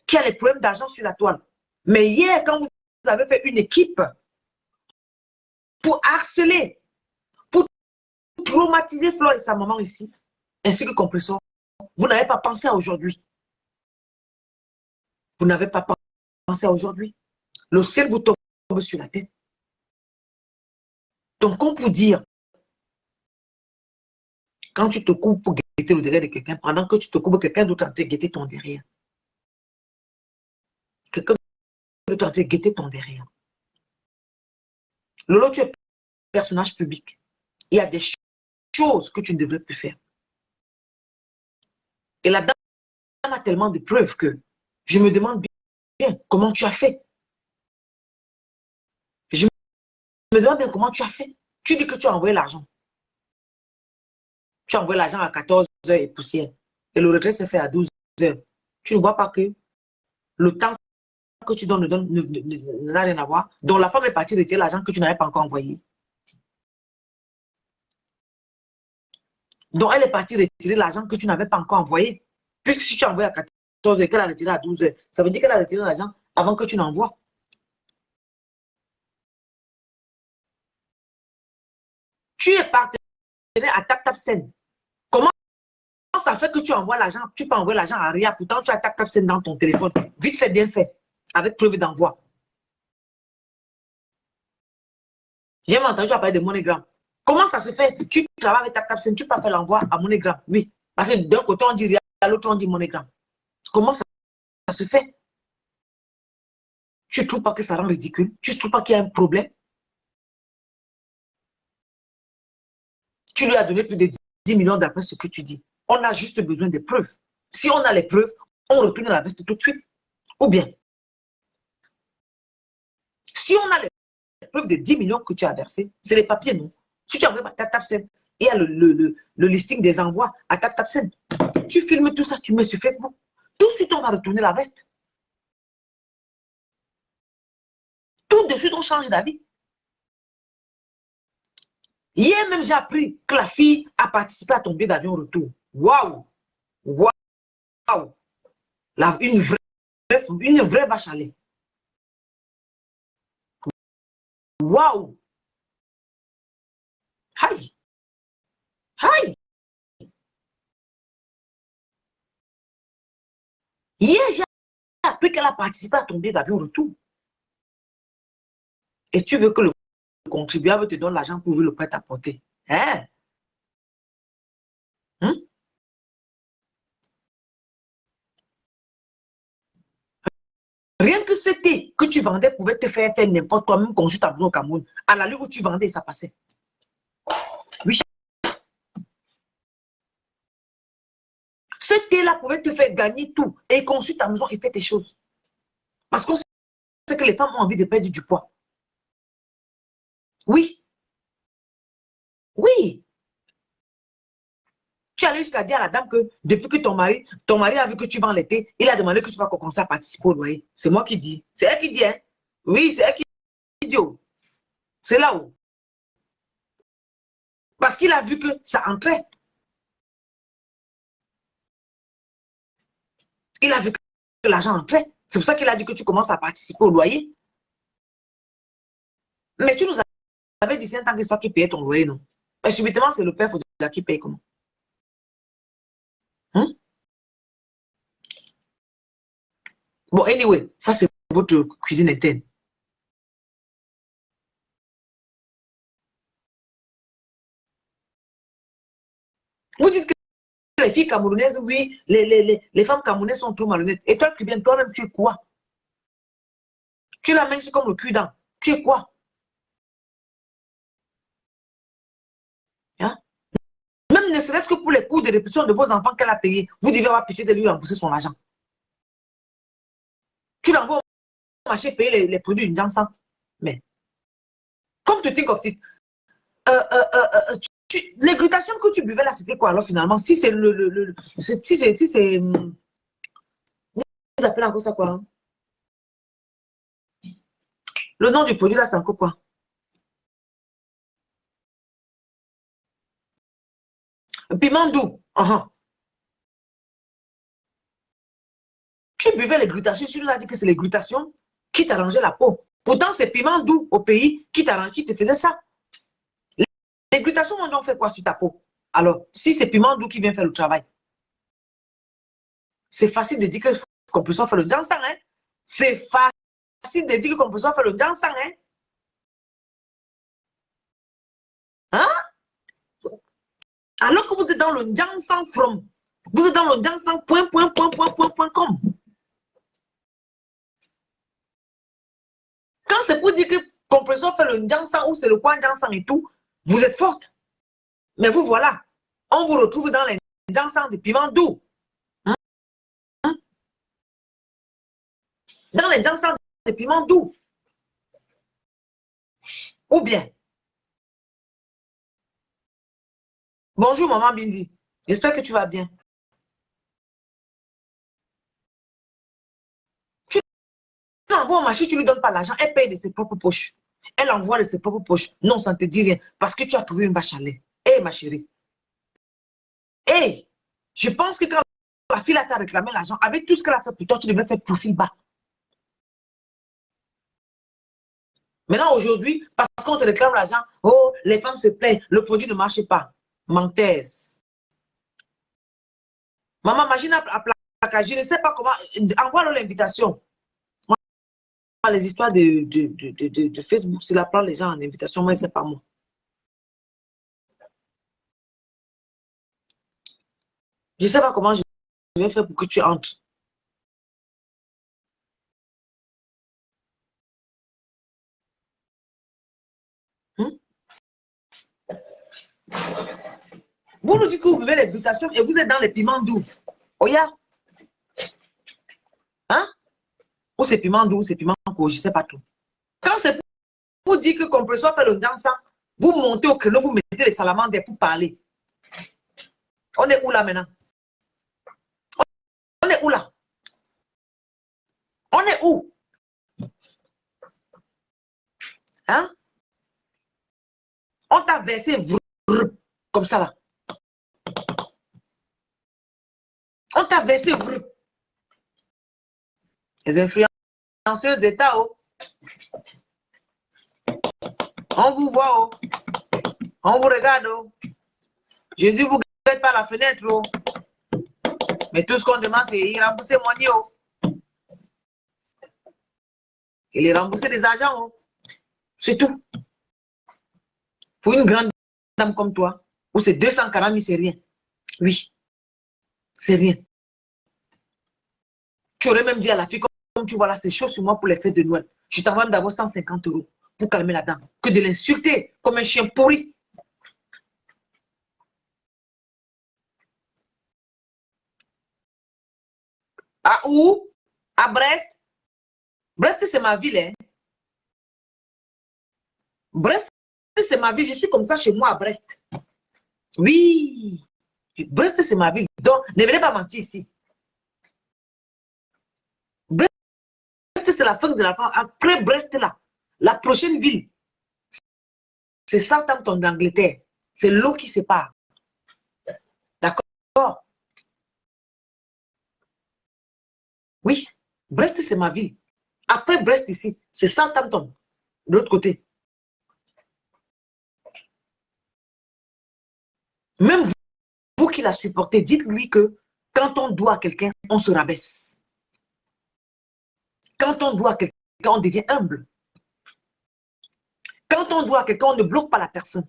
qui a les problèmes d'argent sur la toile. Mais hier, quand vous avez fait une équipe pour harceler, pour traumatiser Flo et sa maman ici, ainsi que Compressor, vous n'avez pas pensé à aujourd'hui. Vous n'avez pas pensé à aujourd'hui. Le ciel vous tombe sur la tête. Donc, comme pour dire, quand tu te coupes pour guetter le derrière de quelqu'un, pendant que tu te coupes, quelqu'un d'autre en train de guetter ton derrière. Quelqu'un d'autre en train de guetter ton derrière. Lolo, tu es personnage public. Il y a des choses que tu ne devrais plus faire. Et la dame a tellement de preuves que je me demande bien comment tu as fait. Je me demande bien comment tu as fait. Tu dis que tu as envoyé l'argent. Tu as envoyé l'argent à 14 heures et poussière. Et le retrait s'est fait à 12 heures. Tu ne vois pas que le temps que tu donnes n'a rien à voir. Donc la femme est partie retirer l'argent que tu n'avais pas encore envoyé. Donc elle est partie retirer l'argent que tu n'avais pas encore envoyé. Puisque si tu as envoyé à 14 heures et qu'elle a retiré à 12 heures, ça veut dire qu'elle a retiré l'argent avant que tu n'envoies. Tu es partenaire à TapTapSend. Comment ça fait que tu envoies l'argent, tu peux envoyer l'argent à Ria, pourtant tu as TapTapSend dans ton téléphone. Vite fait, bien fait, avec preuve d'envoi. J'ai entendu, tu as parlé de MoneyGram. Comment ça se fait? Tu travailles avec TapTapSend, tu peux faire l'envoi à MoneyGram. Oui, parce que d'un côté on dit Ria, à l'autre on dit MoneyGram. Comment ça se fait? Tu ne trouves pas que ça rend ridicule? Tu ne trouves pas qu'il y a un problème? Tu lui as donné plus de 10 millions d'après ce que tu dis. On a juste besoin de preuves. Si on a les preuves, on retourne la veste tout de suite. Ou bien, si on a les preuves de 10 millions que tu as versés, c'est les papiers, non? Si tu envoies à TapTapSend, il y a le listing des envois à TapTapSend. Tu filmes tout ça, tu mets sur Facebook. Tout de suite, on va retourner la veste. Tout de suite, on change d'avis. Hier même, j'ai appris que la fille a participé à ton billet d'avion retour. Waouh! Waouh! Une vraie vache à lait. Waouh! Aïe! Aïe! Hier, j'ai appris qu'elle a participé à ton billet d'avion retour. Et tu veux que le contribuable te donne l'argent pour ouvrir le prêt-à-porter. Hein? Hein? Rien que ce thé que tu vendais pouvait te faire n'importe quoi, même consulte à besoin au Cameroun. À la lieu où tu vendais, ça passait. Oui. Ce thé-là pouvait te faire gagner tout. Et consulte à maison et fais tes choses. Parce qu'on sait que les femmes ont envie de perdre du poids. Oui. Oui. Tu allais jusqu'à dire à la dame que depuis que ton mari a vu que tu vends l'été, il a demandé que tu vas commencer à participer au loyer. C'est moi qui dis. C'est elle qui dit, hein. Oui, c'est elle qui dit. Oh. C'est là où. Parce qu'il a vu que ça entrait. Il a vu que l'argent entrait. C'est pour ça qu'il a dit que tu commences à participer au loyer. Mais tu nous avais dit, c'est un temps que c'est toi qui payais ton loyer, non? Mais subitement, c'est le père Faudila qui paye comment? Hein? Bon, anyway, ça c'est votre cuisine interne. Vous dites que les filles camerounaises, oui, les femmes camerounaises sont trop malhonnêtes. Et toi, bien, toi-même, tu es quoi? Tu la mènes comme le cul-dent. Tu es quoi? Hein? Même ne serait-ce que pour les coûts de répétition de vos enfants qu'elle a payés, vous devez avoir pitié de lui rembourser son argent. Tu l'envoies au marché payer les produits d'une jansan. Mais, comme tu think of it, les glutations que tu buvais là, c'était quoi alors finalement? Si c'est si c'est, vous appelez encore ça quoi? Hein? Le nom du produit là, c'est encore quoi? Piment doux. Tu buvais les glutations, tu nous as dit que c'est les glutations qui t'arrangeaient la peau. Pourtant, c'est piment doux au pays qui te faisait ça. Les glutations ont fait quoi sur ta peau? Alors, si c'est piment doux qui vient faire le travail, c'est facile de dire qu'on peut s'en faire le dansang, hein? C'est facile de dire qu'on peut s'en faire le dansang, hein? Hein? Alors que vous êtes dans le dansang from, vous êtes dans le dansang .com. Quand c'est pour dire qu'on peut s'en faire le dansang ou c'est le coin dansang et tout, vous êtes forte. Mais vous, voilà, on vous retrouve dans les dansang de piment doux. Hein? Dans les dansang de piment doux. Ou bien, bonjour maman Bindi, j'espère que tu vas bien. Tu l'envoies au marché, tu ne lui donnes pas l'argent, elle paye de ses propres poches. Elle envoie de ses propres poches. Non, ça ne te dit rien, parce que tu as trouvé une vache à lait. Hé, ma chérie. Hé, je pense que quand la fille t'a réclamé l'argent, avec tout ce qu'elle a fait pour toi, tu devais faire profil bas. Maintenant, aujourd'hui, parce qu'on te réclame l'argent, oh, les femmes se plaignent, le produit ne marche pas. Menteuse. Maman, imagine à placage, je ne sais pas comment, envoie-leur l'invitation. Les histoires de Facebook, c'est la prend les gens en invitation, moi, c'est pas moi. Je ne sais pas comment je vais faire pour que tu entres. Hein? Vous nous dites que vous buvez les glutations et vous êtes dans les piments doux. Oya. Hein? Ou c'est piment doux, c'est piment court, je ne sais pas tout. Quand c'est pour dire que compresseur fait le dansant, vous montez au créneau, vous mettez les salamandres pour parler. On est où là maintenant? On est où là? On est où? Hein? On t'a versé comme ça là. On t'a versé les influenceuses d'État, oh. On vous voit, oh. On vous regarde, oh. Jésus vous guette par la fenêtre, oh. Mais tout ce qu'on demande, c'est y rembourser mon oh. Et les rembourser des argents, oh. C'est tout. Pour une grande dame comme toi, où c'est 240 000, c'est rien. Oui, c'est rien. Tu aurais même dit à la fille, comme tu vois là, c'est chaud sur moi pour les fêtes de Noël. Je t'envoie même d'abord 150 € pour calmer la dame. Que de l'insulter comme un chien pourri. À où? À Brest. Brest, c'est ma ville. Hein? Brest, c'est ma ville. Je suis comme ça chez moi à Brest. Oui. Brest, c'est ma ville. Donc, ne venez pas mentir ici. Brest, c'est la fin de la France. Après Brest, là, la prochaine ville, c'est Southampton d'Angleterre. C'est l'eau qui sépare. D'accord? Oui, Brest, c'est ma ville. Après Brest, ici, c'est Southampton, de l'autre côté. Même vous qui la supportez, dites-lui que quand on doit à quelqu'un, on se rabaisse. Quand on doit à quelqu'un, on devient humble. Quand on doit à quelqu'un, on ne bloque pas la personne.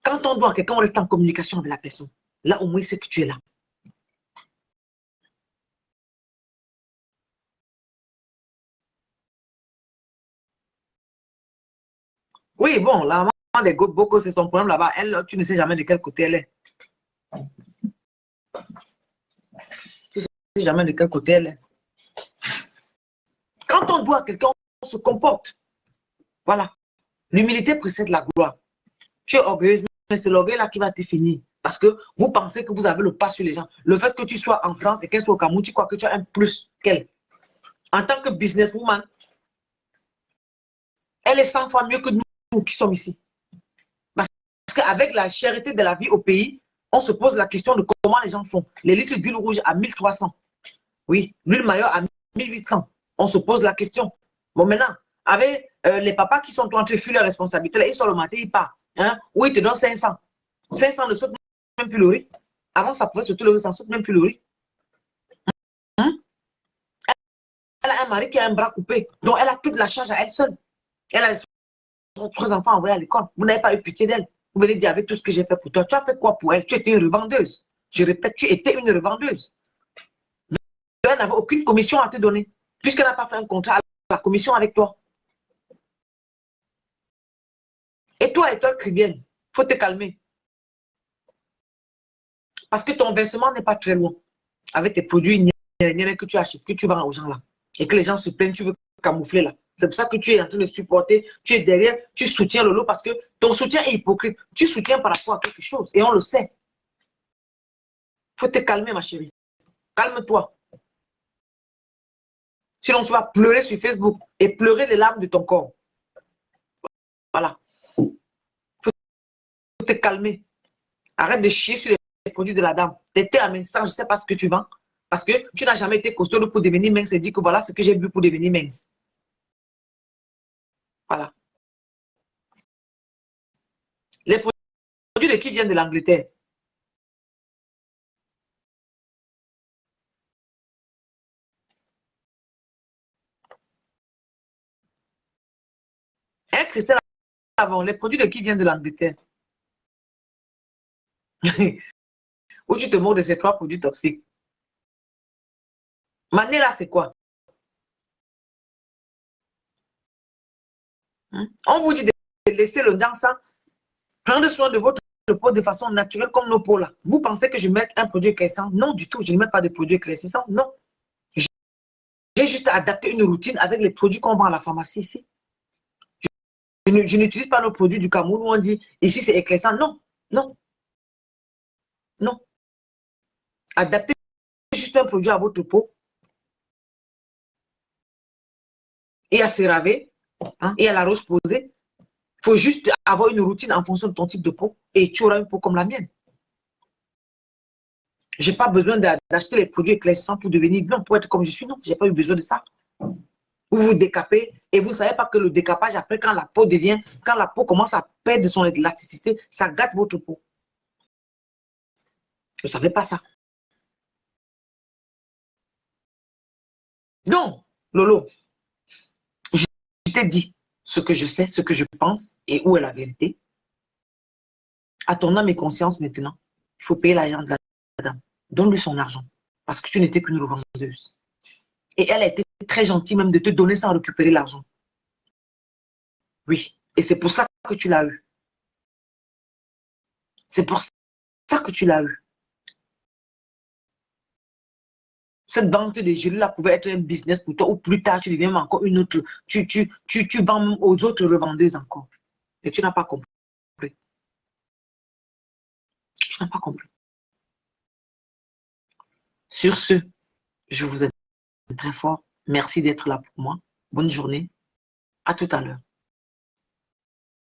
Quand on doit à quelqu'un, on reste en communication avec la personne. Là, au moins, c'est que tu es là. Oui, bon, la maman des Boko, c'est son problème là-bas. Elle, tu ne sais jamais de quel côté elle est. Tu ne sais jamais de quel côté elle est. Quand on doit à quelqu'un, on se comporte. Voilà. L'humilité précède la gloire. Tu es orgueilleuse, mais c'est l'orgueil là qui va te finir. Parce que vous pensez que vous avez le pas sur les gens. Le fait que tu sois en France et qu'elle soit au Cameroun, tu crois que tu as un plus qu'elle. En tant que businesswoman, elle est 100 fois mieux que nous qui sommes ici. Parce qu'avec la charité de la vie au pays, on se pose la question de comment les gens font. Les litres d'huile rouge à 1300. Oui, l'huile maillot à 1800. On se pose la question. Bon, maintenant, avec les papas qui sont en train de fuir leurs responsabilités, là, ils sont le matin, ils partent. Hein? Oui, ils te donnent 500. 500 ne saute même plus le riz. Avant, ça pouvait sauter le riz, ça ne saute même plus le riz. Hein? Elle a un mari qui a un bras coupé. Donc, elle a toute la charge à elle seule. Elle a les 3 enfants envoyés à l'école. Vous n'avez pas eu pitié d'elle. Vous venez dire avec tout ce que j'ai fait pour toi. Tu as fait quoi pour elle? Tu étais une revendeuse. Je répète, tu étais une revendeuse. Elle n'avait aucune commission à te donner. Puisqu'elle n'a pas fait un contrat à la commission avec toi. Et toi, Cribienne, il faut te calmer. Parce que ton versement n'est pas très loin. Avec tes produits que tu achètes, que tu vends aux gens là. Et que les gens se plaignent, tu veux camoufler là. C'est pour ça que tu es en train de supporter, tu es derrière, tu soutiens Lolo parce que ton soutien est hypocrite. Tu soutiens par rapport à quelque chose et on le sait. Il faut te calmer, ma chérie. Calme-toi. Sinon, tu vas pleurer sur Facebook et pleurer les larmes de ton corps. Voilà. Il faut te calmer. Arrête de chier sur les produits de la dame. Tu étais à Mince, je ne sais pas ce que tu vends. Parce que tu n'as jamais été costaud pour devenir mince et dit que voilà ce que j'ai bu pour devenir mince. Voilà. Les produits de qui viennent de l'Angleterre? Hein, Christelle, avant, les produits de qui viennent de l'Angleterre? Où tu te moques de ces 3 produits toxiques. Mané là, c'est quoi? On vous dit de laisser le dansant prendre soin de votre peau de façon naturelle comme nos peaux là. Vous pensez que je mets un produit éclaircissant? Non, du tout. Je ne mets pas de produit éclaircissant. Non. J'ai juste adapté une routine avec les produits qu'on vend à la pharmacie ici. Je n'utilise pas nos produits du Cameroun où on dit ici c'est éclaircissant. Non, non, non. Adaptez juste un produit à votre peau et à CeraVe et à la rose posée. Il faut juste avoir une routine en fonction de ton type de peau et tu auras une peau comme la mienne. Je n'ai pas besoin d'acheter les produits éclaircissants pour devenir blanc, pour être comme je suis. Non, je n'ai pas eu besoin de ça. Vous vous décapez et vous ne savez pas que le décapage, après, quand la peau commence à perdre son élasticité, ça gâte votre peau. Vous ne savez pas ça. Donc, Lolo, je t'ai dit ce que je sais, ce que je pense et où est la vérité. À ton âme et conscience maintenant, il faut payer l'argent de la dame. Donne-lui son argent parce que tu n'étais qu'une revendeuse. Et elle a été très gentille même de te donner sans récupérer l'argent. Oui, et c'est pour ça que tu l'as eu. C'est pour ça que tu l'as eu. Cette vente des jeux là pouvait être un business pour toi ou plus tard tu deviens encore une autre. Tu vends aux autres revendeuses encore. Et tu n'as pas compris. Tu n'as pas compris. Sur ce, je vous aime très fort. Merci d'être là pour moi. Bonne journée. À tout à l'heure.